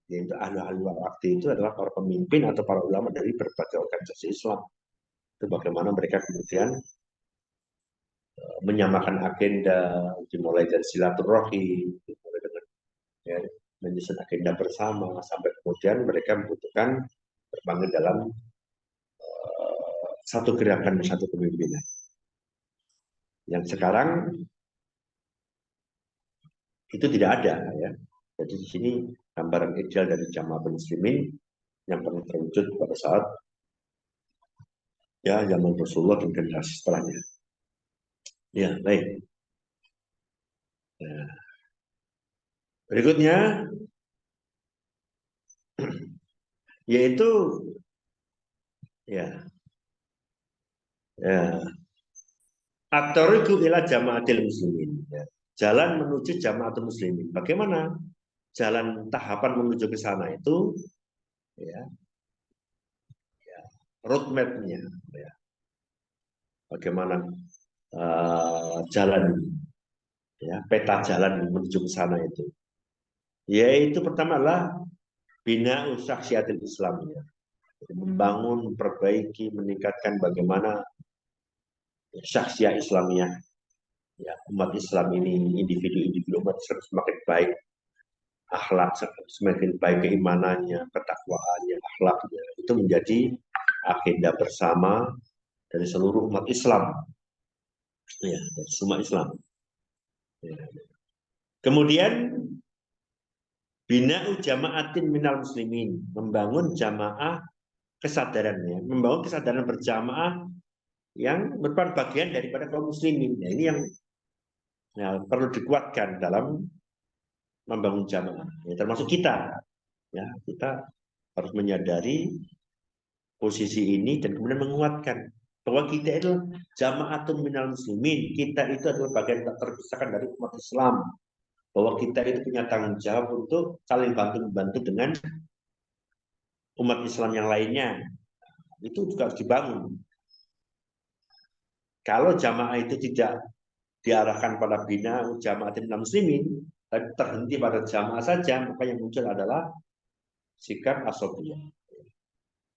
yaitu ahli wal aqdi itu adalah para pemimpin atau para ulama dari berbagai organisasi Islam. Itu bagaimana mereka kemudian menyamakan agenda, dimulai dari silaturahim, dimulai dengan ya, menyusun agenda bersama, sampai kemudian mereka membutuhkan berbangun dalam satu gerakan, satu kepemimpinan. Yang sekarang itu tidak ada ya. Jadi di sini gambaran ideal dari jamaah muslimin yang pernah terwujud pada saat ya zaman Rasulullah dan generasi setelahnya. Ya, baik. Nah, berikutnya yaitu ya at-thariqu ila jamaatil muslimin. Ya. Jalan menuju jamaatul muslimin. Bagaimana jalan tahapan menuju ke sana itu, ya, roadmap-nya, ya, bagaimana jalan, ya, peta jalan menuju ke sana itu. Yaitu pertama adalah bina syakhsiatul Islam, ya. Membangun, memperbaiki, meningkatkan bagaimana syakhsiat Islamiyah, ya, umat Islam ini, individu-individu umat Islam semakin baik, akhlak semakin baik, keimanannya, ketakwaannya, akhlaknya, itu menjadi agenda bersama dari seluruh umat Islam, ya, dari semua Islam. Ya. Kemudian bina jamaatin minal muslimin, membangun jamaah kesadarannya, membangun kesadaran berjamaah yang merupakan bagian daripada kaum muslimin. Nah, ini yang, ya, perlu dikuatkan dalam membangun jamaah, ya, termasuk kita, ya, kita harus menyadari posisi ini dan kemudian menguatkan bahwa kita itu jamaatun minal muslimin, kita itu adalah bagian tak terpisahkan dari umat Islam, bahwa kita itu punya tanggung jawab untuk saling bantu-membantu dengan umat Islam yang lainnya. Itu juga harus dibangun. Kalau jamaah itu tidak diarahkan pada bina jamaatin minal muslimin, tapi terhenti pada jamaah saja, maka yang muncul adalah sikap asobiyah.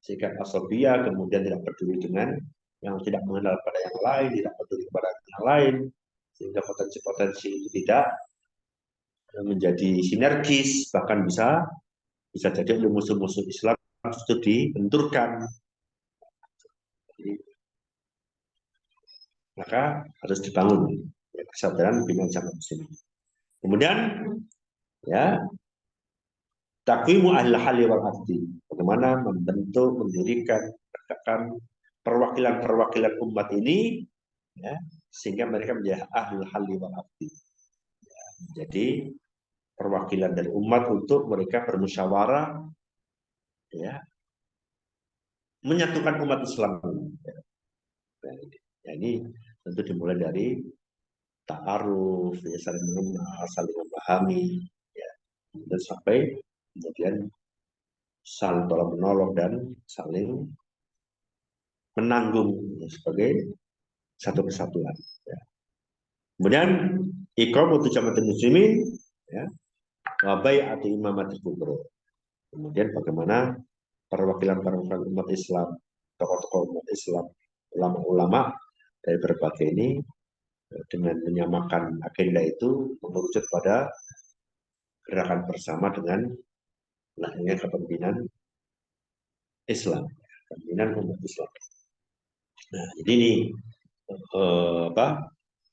Sikap asobiyah, kemudian tidak peduli dengan yang tidak mengenal pada yang lain, tidak peduli kepada yang lain, sehingga potensi-potensi itu tidak menjadi sinergis, bahkan bisa jadi musuh-musuh Islam itu dibenturkan. Maka harus dibangun, ya, kesadaran bina jamaah muslimin. Kemudian, ya, takwimu ahli hal wal aqdi, bagaimana membentuk, mendirikan, menegakkan perwakilan-perwakilan umat ini, ya, sehingga mereka menjadi ahli hal wal aqdi. Ya, jadi perwakilan dari umat untuk mereka bermusyawarah, ya, menyatukan umat Islam. Ya, ini tentu dimulai dari ta'aruf, ya, saling mengenal, saling memahami, ya, dan sampai kemudian saling tolong menolong dan saling menanggung, ya, sebagai satu kesatuan. Ya. Kemudian iqamatu jamaatul muslimin, ya, wa bai'atu imamatul kubro. Kemudian bagaimana perwakilan-perwakilan umat Islam, tokoh-tokoh umat Islam, ulama-ulama dari berbagai ini, dengan menyamakan agenda itu mengerucut pada gerakan bersama dengan lahirnya kepemimpinan Islam, kepemimpinan umat Islam. Nah, jadi ini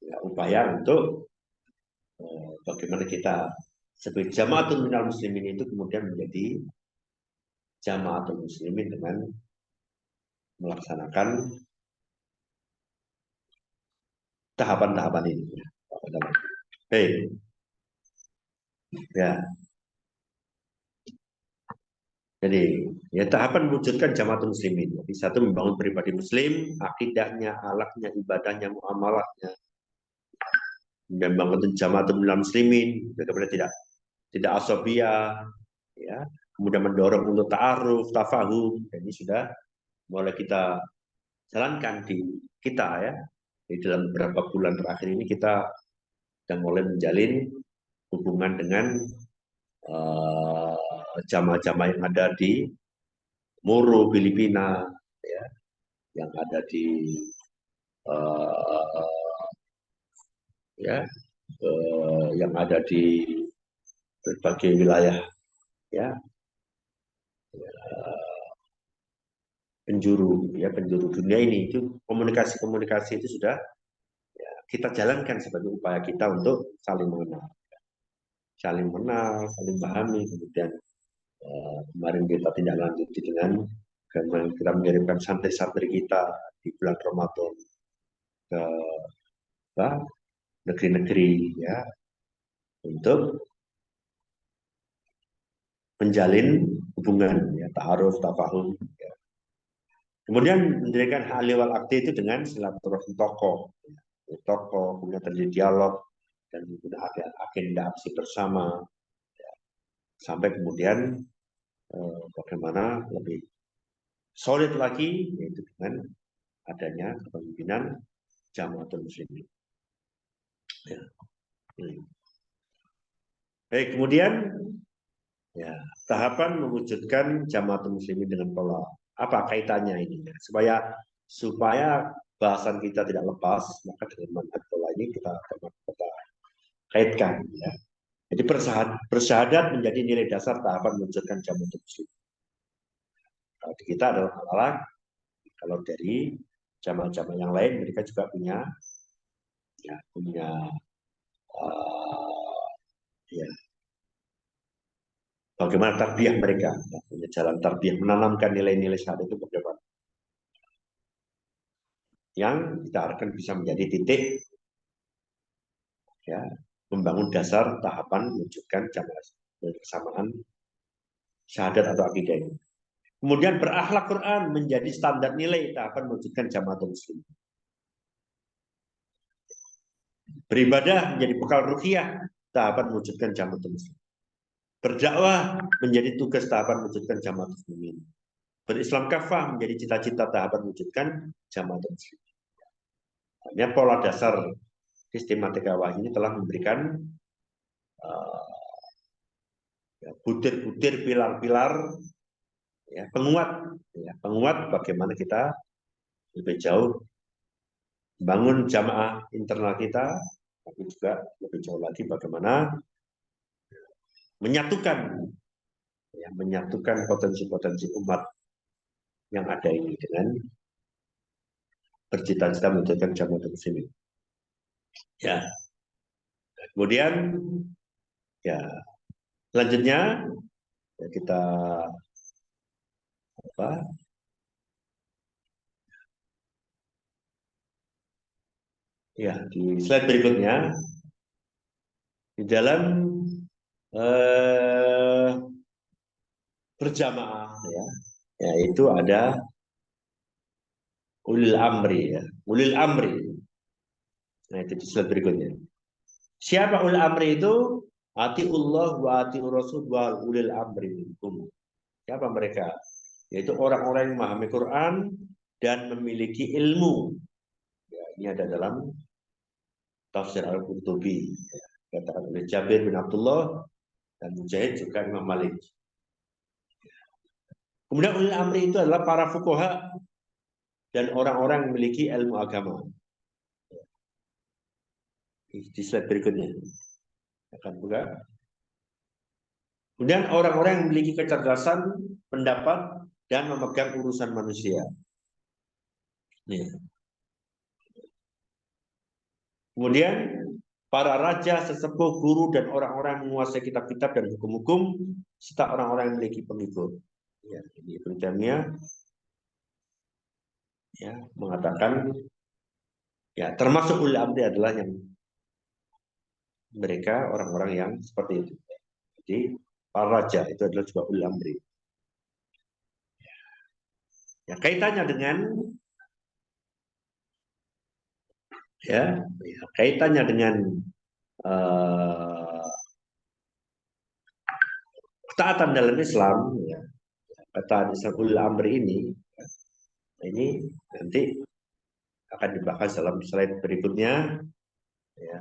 ya, upaya untuk bagaimana kita sebagai jamaatul minal muslimin itu kemudian menjadi jamaatul muslimin dengan melaksanakan tahapan-tahapan ini. Baik. Ya. Jadi, ya, tahapan mewujudkan jamaatul muslimin. Jadi, satu, membangun pribadi muslim, akidahnya, alaknya, ibadahnya, muamalahnya, dan membangun jamaatul muslimin, bagaimana tidak asobiyah, ya, kemudian mendorong untuk ta'aruf, tafahum. Dan ini sudah mulai kita jalankan di kita, ya. Di dalam beberapa bulan terakhir ini kita sudah mulai menjalin hubungan dengan jamaah-jamaah yang ada di Moro, Filipina, ya, yang ada di ya, yang ada di berbagai wilayah, ya, penjuru dunia ini. Itu komunikasi itu sudah, ya, kita jalankan sebagai upaya kita untuk saling mengenal, saling pahami. Kemudian kemarin kita tindak lanjuti dengan kita mengirimkan santri-santri kita di bulan Ramadan ke negeri-negeri, ya, untuk menjalin hubungan, ya, ta'aruf, tafahum, ya. Kemudian mendirikan hal wal akti itu dengan silaturahmi tokoh, ya, kemudian terjadi dialog dan ada agenda aksi bersama, ya. sampai kemudian bagaimana lebih solid lagi, yaitu dengan adanya kepemimpinan Jamaatul Muslimin. Ya. Baik, kemudian ya, tahapan mewujudkan Jamaatul Muslimin dengan pola. Apa kaitannya ini? Supaya bahasan kita tidak lepas, maka dengan manhaj pola ini kita kaitkan. Ya. Jadi bersyahadat menjadi nilai dasar tahapan mewujudkan Jamaatul Muslimin. Kalau di kita adalah kalau dari jamaah-jamaah yang lain mereka juga punya ya, bagaimana tarbiyah mereka, ya, punya jalan tarbiyah menanamkan nilai-nilai syahadat itu bagaimana, yang kita harapkan bisa menjadi titik ya membangun dasar tahapan mewujudkan jamaah kesamaan syahadat atau akidah ini. Kemudian berakhlak Quran menjadi standar nilai tahapan mewujudkan Jamaatul Muslimin. Beribadah menjadi bekal ruhiyah tahapan mewujudkan Jamaatul Muslimin. Berdakwah menjadi tugas tahapan mewujudkan Jamaatul Muslimin. Berislam kafah menjadi cita-cita tahapan mewujudkan Jamaatul Muslimin. Hanya pola dasar sistematika wahyu ini telah memberikan butir-butir pilar-pilar ya, penguat bagaimana kita lebih jauh bangun jamaah internal kita, tapi juga lebih jauh lagi bagaimana menyatukan potensi-potensi umat yang ada ini dengan bercita-cita mewujudkan Jamaatul Muslimin. Ya. Kemudian ya selanjutnya ya, kita ya di slide berikutnya di dalam berjamaah ya, yaitu ada ulil amri ya, ulil amri. Nah itu di slide berikutnya. Siapa ulil amri itu? Atiullah wa atiur rasul wa ulil amri minkum. Siapa mereka? Yaitu orang-orang yang memahami Quran dan memiliki ilmu. Ya, ini ada dalam tafsir Al-Qurtubi. Ya, katakan oleh Jabir bin Abdullah dan Mujahid juga Imam Malik. Kemudian ulil amri itu adalah para fuqaha dan orang-orang yang memiliki ilmu agama. Di slide berikutnya akan buka. Kemudian orang-orang yang memiliki kecerdasan pendapat dan memegang urusan manusia. Nih. Kemudian para raja, sesepuh, guru dan orang-orang yang menguasai kitab-kitab dan hukum-hukum serta orang-orang yang memiliki pengikut. Ya, ini Ibnu Taimiyah ya mengatakan ya termasuk ulil amri adalah yang mereka orang-orang yang seperti itu. Jadi para raja itu adalah juga ulil amri. Ya, kaitannya dengan kaitannya dengan ketaatan dalam Islam, ya, ketaatan Islam ulil amri ini nanti akan dibahas dalam slide berikutnya, ya,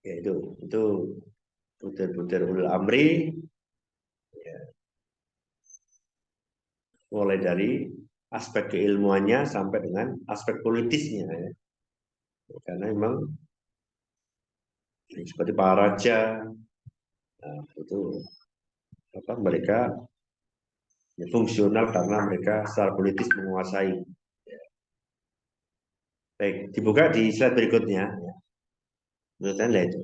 itu butir-butir ulil amri, ya, mulai dari aspek keilmuannya sampai dengan aspek politisnya, ya. Karena memang seperti para raja, nah, itu mereka ya, fungsional karena mereka secara politis menguasai. Ya. Baik, dibuka di slide berikutnya. Ya. Menurut Anda itu.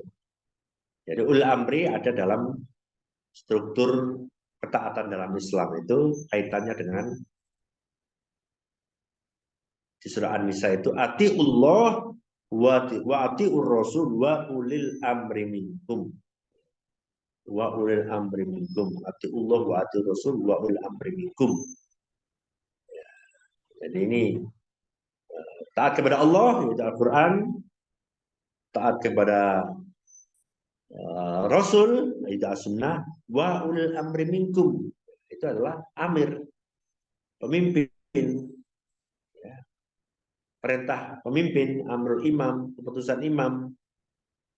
Jadi ulil amri ada dalam struktur ketaatan dalam Islam itu kaitannya dengan di surah An-Nisa itu atiullah wa atiur rasul wa ulil amri minkum. Wa ulil amri minkum. Atiullah wa atiur rasul wa ulil amri minkum. Ya. Jadi ini taat kepada Allah yaitu Al-Qur'an, taat kepada Rasul itu as-sunnah wa ulil amri minkum, itu adalah amir, pemimpin, ya. Perintah pemimpin, amrul imam, keputusan imam,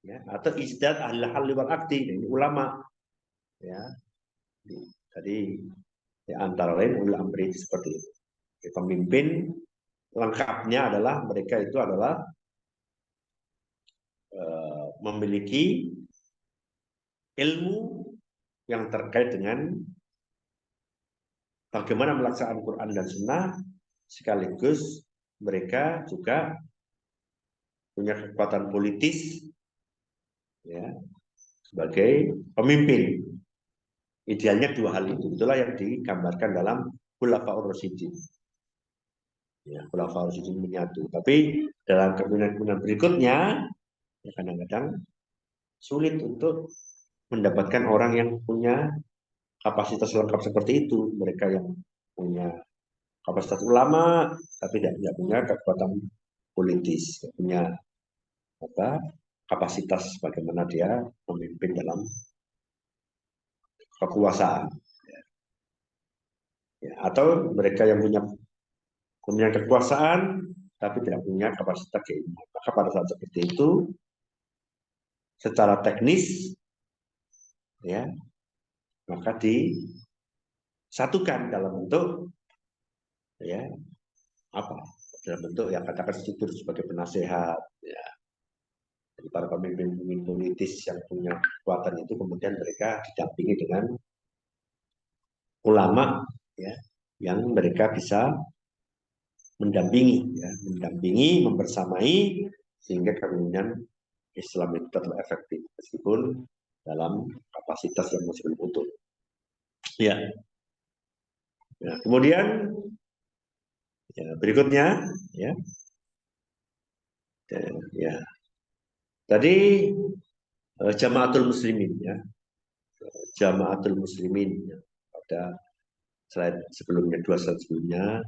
ya, atau isdat ahli halli wal akdi, ini ulama, ya. Jadi ya, antara lain ulil amri seperti itu. Ya, pemimpin lengkapnya adalah mereka itu adalah memiliki ilmu yang terkait dengan bagaimana melaksanakan Quran dan Sunnah, sekaligus mereka juga punya kekuatan politis, ya, sebagai pemimpin. Idealnya dua hal itu, itulah yang digambarkan dalam Khulafaur Rasyidin. Ya, Khulafaur Rasyidin menyatu. Tapi dalam kepemimpinan berikutnya, ya kadang-kadang sulit untuk mendapatkan orang yang punya kapasitas lengkap seperti itu. Mereka yang punya kapasitas ulama, tapi tidak punya kekuatan politis, tidak punya kapasitas bagaimana dia memimpin dalam kekuasaan. Ya, atau mereka yang punya kekuasaan tapi tidak punya kapasitas keimanan. Maka pada saat seperti itu, secara teknis, ya, maka disatukan dalam bentuk, ya, apa? Dalam bentuk yang katakan struktur sebagai penasehat, ya. Jadi para pemimpin politis yang punya kekuatan itu kemudian mereka didampingi dengan ulama, ya, yang mereka bisa mendampingi, ya, mendampingi, membersamai, sehingga kemudian Islam itu tetap efektif meskipun dalam kapasitas yang masih belum utuh. Ya. Ya, kemudian ya, berikutnya, ya, ya. Tadi Jamaatul Muslimin, ya, Jamaatul Muslimin, ya. Pada slide sebelumnya, dua slide sebelumnya.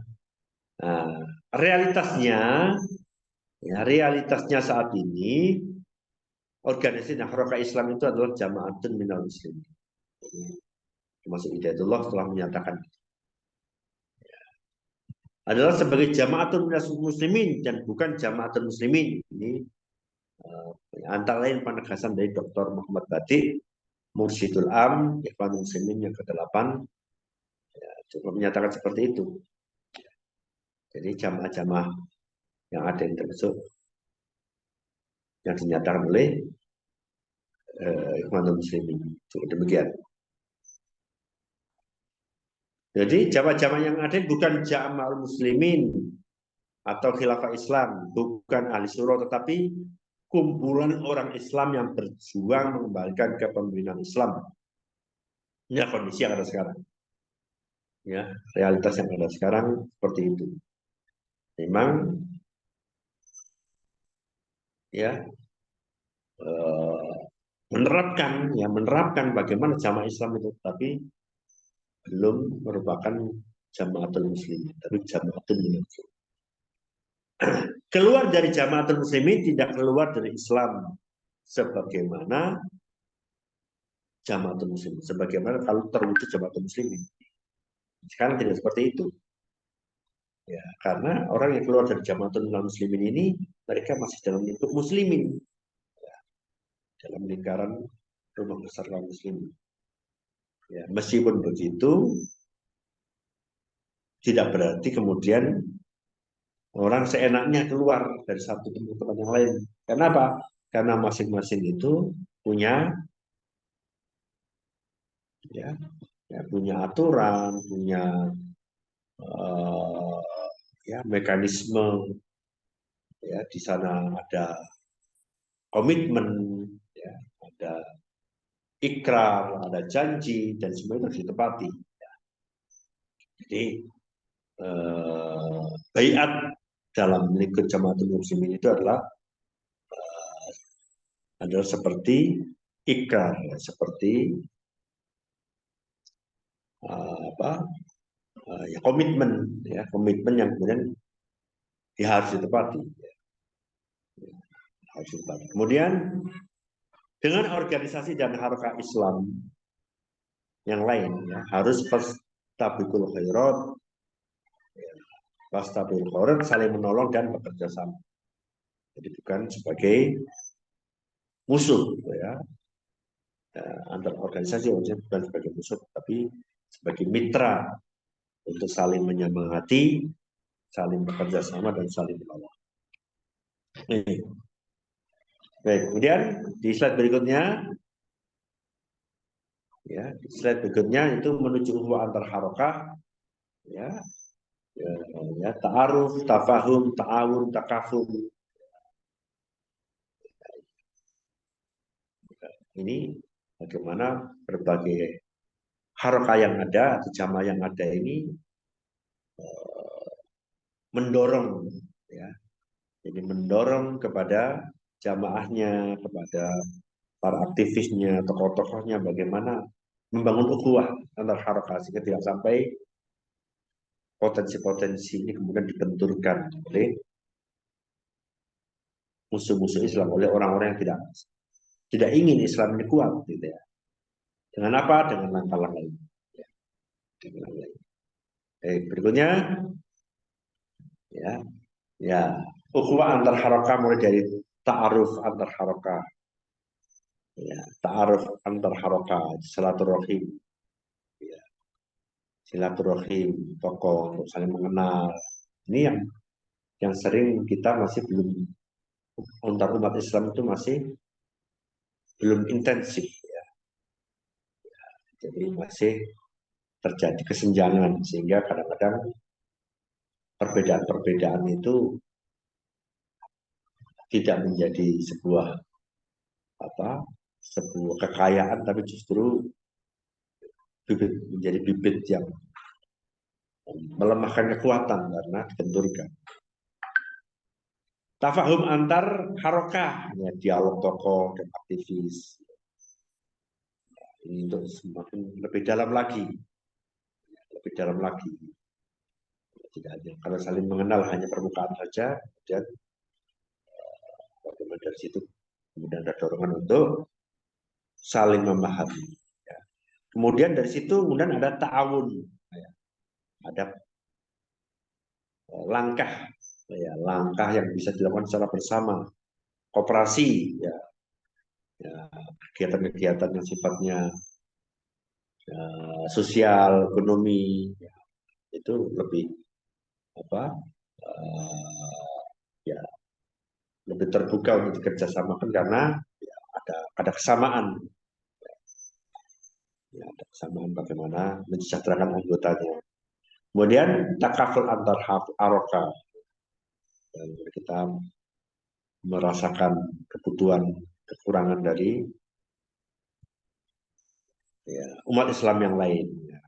Nah, realitasnya saat ini organisasi Nahraqa Islam itu adalah Jamaatun Minal Muslimin. Termasuk Hidayatullah telah menyatakan adalah sebagai Jamaatul Minal Muslimin dan bukan Jamaatul Muslimin. Ini antara lain penegasan dari Dr. Muhammad Batik, Mursyidul Am, Ikhwanul Muslimin yang ke-8, ya, cukup menyatakan seperti itu. Jadi jamaah-jamaah yang ada yang termasuk yang dinyatakan oleh Ikhwanul Muslimin. Cukup demikian. Jadi jamaah-jamaah yang ada bukan Jama'ul Muslimin atau Khilafah Islam, bukan ahli surah, tetapi kumpulan orang Islam yang berjuang mengembalikan kepemimpinan Islam. Ini kondisi yang ada sekarang. Ya, realitas yang ada sekarang seperti itu. Memang, ya, menerapkan bagaimana jamaah Islam itu, tapi belum merupakan Jamaatul Muslimin, tapi Jamaatul Muslimin. Keluar dari Jamaatul Muslimin tidak keluar dari Islam, sebagaimana Jamaatul Muslimin, sebagaimana kalau terwujud Jamaatul Muslimin. Sekarang tidak seperti itu. Ya, karena orang yang keluar dari Jamaatul Muslimin ini, mereka masih dalam lingkup Muslimin, ya, dalam lingkaran rumah besar kaum Muslimin. Ya, meskipun begitu, tidak berarti kemudian orang seenaknya keluar dari satu tempat yang lain. Kenapa? Karena masing-masing itu punya, ya, punya aturan, punya ya, mekanisme. Ya, di sana ada komitmen, ya, ada ikrar, ada janji, dan semua itu harus ditepati. Jadi baiat dalam lingkup Jamaatul Muslimin itu adalah seperti ikrar, seperti ya, komitmen yang kemudian ya, harus ditepati. Kemudian Dengan organisasi dan harokah Islam yang lain, ya, harus fastabiqul khairat, fastabiqul khairat, saling menolong dan bekerja sama. Jadi bukan sebagai musuh, ya, antar organisasi bukan sebagai musuh, tapi sebagai mitra untuk saling menyemangati, saling bekerja sama dan saling menolong. Baik, kemudian di slide berikutnya, ya, di slide berikutnya itu menuju ukhuwah antar harokah, ya, ya, ta'aruf, tafahum, ta'awun, takafum. Ini bagaimana berbagai harokah yang ada atau jamaah yang ada ini mendorong, ya, jadi mendorong kepada jamaahnya, kepada para aktivisnya, tokoh-tokohnya bagaimana membangun ukhuwah antar harokah sehingga tidak sampai potensi-potensi ini kemudian dibenturkan oleh musuh-musuh Islam, oleh orang-orang yang tidak ingin Islam ini kuat, gitu ya. Dengan apa? Dengan langkah-langkah ini. Ya, dengan langkah ini. Berikutnya, ya, ukhuwah antar harokah mulai dari ta'aruf antar harokah, ya, ta'aruf antar harokah, silaturahim, ya, silaturahim, tokoh untuk saling mengenal. Ini yang sering kita masih belum, antar umat Islam itu masih belum intensif, ya. Jadi masih terjadi kesenjangan sehingga kadang-kadang perbedaan-perbedaan itu tidak menjadi sebuah kekayaan, tapi justru menjadi bibit yang melemahkan kekuatan karena dibenturkan. Tafahum antar harokah, ya, dialog tokoh dan aktivis. Ini untuk semakin lebih dalam lagi, Tidak hanya kalau saling mengenal hanya permukaan saja, kemudian bagaimana dari situ kemudian ada dorongan untuk saling memahami. Ya. Kemudian dari situ kemudian ada ta'awun, ya, ada langkah, ya, langkah yang bisa dilakukan secara bersama, kooperasi, ya, kegiatan-kegiatan yang sifatnya sosial, ekonomi, ya, itu lebih ya, lebih terbuka untuk dikerjasamakan karena ya, ada kesamaan, ya, ada kesamaan bagaimana mensejahterakan anggotanya. Kemudian takaful antar harokah, dan kita merasakan kebutuhan kekurangan dari, ya, umat Islam yang lain, ya,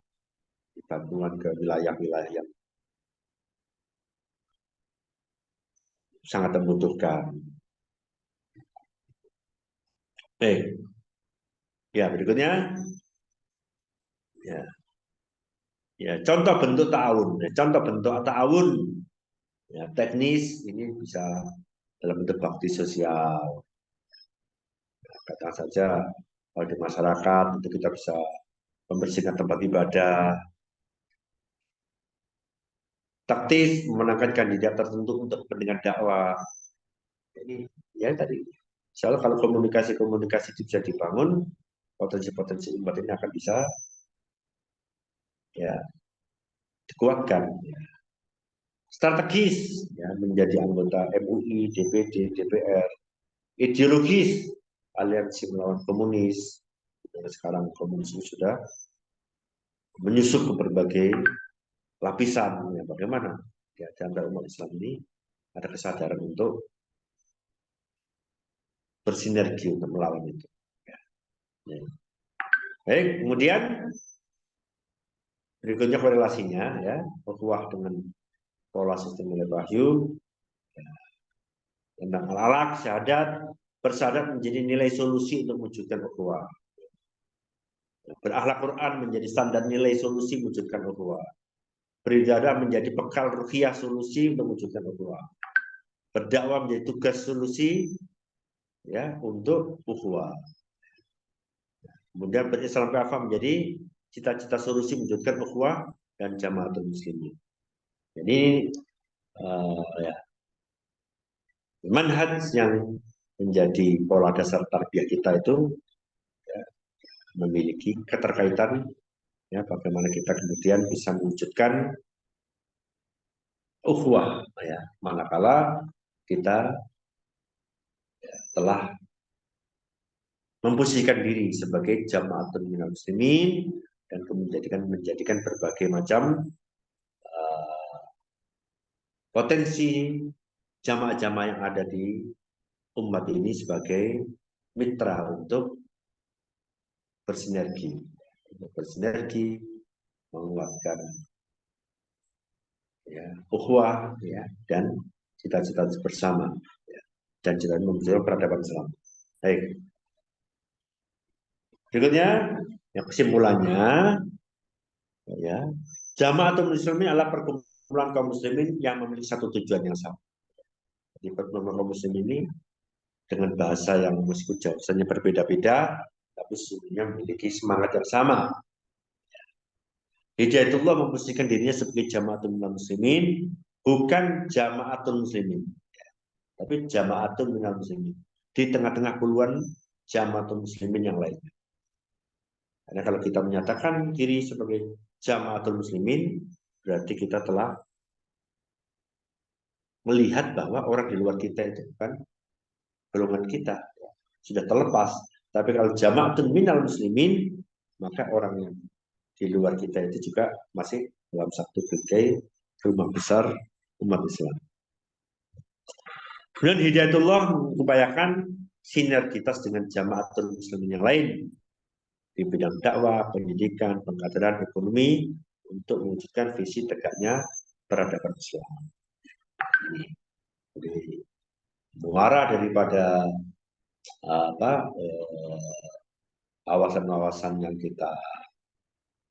bantuan ke wilayah-wilayah yang sangat membutuhkan. Ya, berikutnya, ya, contoh bentuk ta'awun. Contoh bentuk ta'awun, ya, teknis ini bisa dalam bentuk bakti sosial. Katakan saja kalau di masyarakat itu kita bisa membersihkan tempat ibadah, taktis memenangkan kandidat tertentu untuk kepentingan dakwah. Ini ya tadi, soal kalau komunikasi itu bisa dibangun, potensi-potensi umat ini akan bisa, ya, dikuatkan. Ya. Strategis, ya, menjadi anggota MUI, DPD, DPR. Ideologis, aliansi melawan komunis. Sekarang komunisme sudah menyusup ke berbagai lapisan. Ya, bagaimana ya, di antara umat Islam ini ada kesadaran untuk bersinergi untuk melawan itu. Ya. Ya. Baik, kemudian berikutnya korelasinya, ya, ukhuwah dengan pola sistem nilai wahyu, ya, tentang al-alaq, syahadat, bersyahadat menjadi nilai solusi untuk mewujudkan ukhuwah. Berakhlak Quran menjadi standar nilai solusi mewujudkan ukhuwah. Beribadah menjadi bekal ruhiyah solusi untuk mewujudkan ukhuwah. Berdakwah menjadi tugas solusi, ya, untuk ukhuwah. Kemudian berislam kafah menjadi cita-cita solusi mewujudkan ukhuwah dan jamaatul muslimin. Jadi ya, manhaj yang menjadi pola dasar tarbiyah kita itu ya, memiliki keterkaitan ya bagaimana kita kemudian bisa mewujudkan ukhuwah ya manakala kita telah memposisikan diri sebagai jamaatul minal muslimin dan kemudian menjadikan berbagai macam potensi jamaah-jamaah yang ada di umat ini sebagai mitra untuk bersinergi, menguatkan ya, ukhuwah ya, dan cita-cita bersama ya, dan cita menuju peradaban Islam. Baik. Berikutnya, yang kesimpulannya ya, jamaatul muslimin adalah perkumpulan kaum muslimin yang memiliki satu tujuan yang sama. Jadi perkumpulan kaum muslimin ini dengan bahasa yang meskipun jauhnya berbeda-beda, tapi sesungguhnya memiliki semangat yang sama. Hidayatullah memposisikan dirinya sebagai jamaatul muslimin, bukan jamaatul muslimin, tapi jamaatul minal muslimin. Di tengah-tengah puluhan jamaatul muslimin yang lainnya. Karena kalau kita menyatakan diri sebagai jamaatul muslimin, berarti kita telah melihat bahwa orang di luar kita itu bukan golongan kita, sudah terlepas. Tapi kalau jamaatul minal muslimin, maka orang yang di luar kita itu juga masih dalam satu bingkai rumah besar umat Islam. Kemudian Hidayatullah mengupayakan sinergitas dengan jamaatul muslimin yang lain di bidang dakwah, pendidikan, pengkaderan, ekonomi untuk mewujudkan visi tegaknya peradaban Islam. Jadi muara daripada awasan-awasan yang kita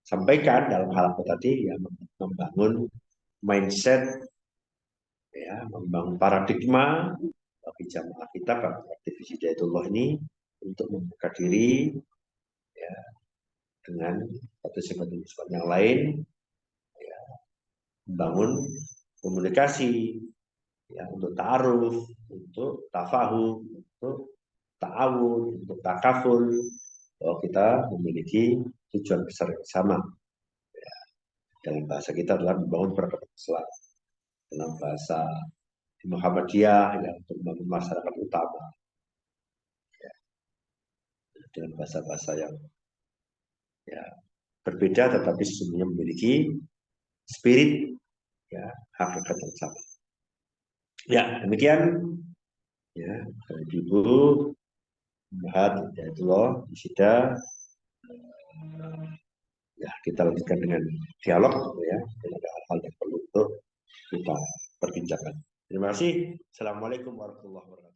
sampaikan dalam hal apa tadi ya membangun mindset ya membangun paradigma bagi jamaah kita pada aktivis Hidayatullah ini untuk membuka diri ya dengan partisipasi yang lain ya, membangun komunikasi ya untuk ta'aruf, untuk tafahum, untuk ta'awun, untuk takaful bahwa kita memiliki tujuan besar yang sama ya, dalam bahasa kita adalah membangun peradaban Islam dalam bahasa Muhammadiyah ya, untuk membangun masyarakat utama ya, dengan bahasa-bahasa yang ya, berbeda tetapi sesungguhnya memiliki spirit ya hakikat yang sama. Ya demikian ya Ibu Mahat Hidayatullah Isida ya kita lanjutkan dengan dialog ya dengan hal-hal yang perlu untuk kita perbincangkan. Terima kasih. Assalamualaikum warahmatullahi wabarakatuh.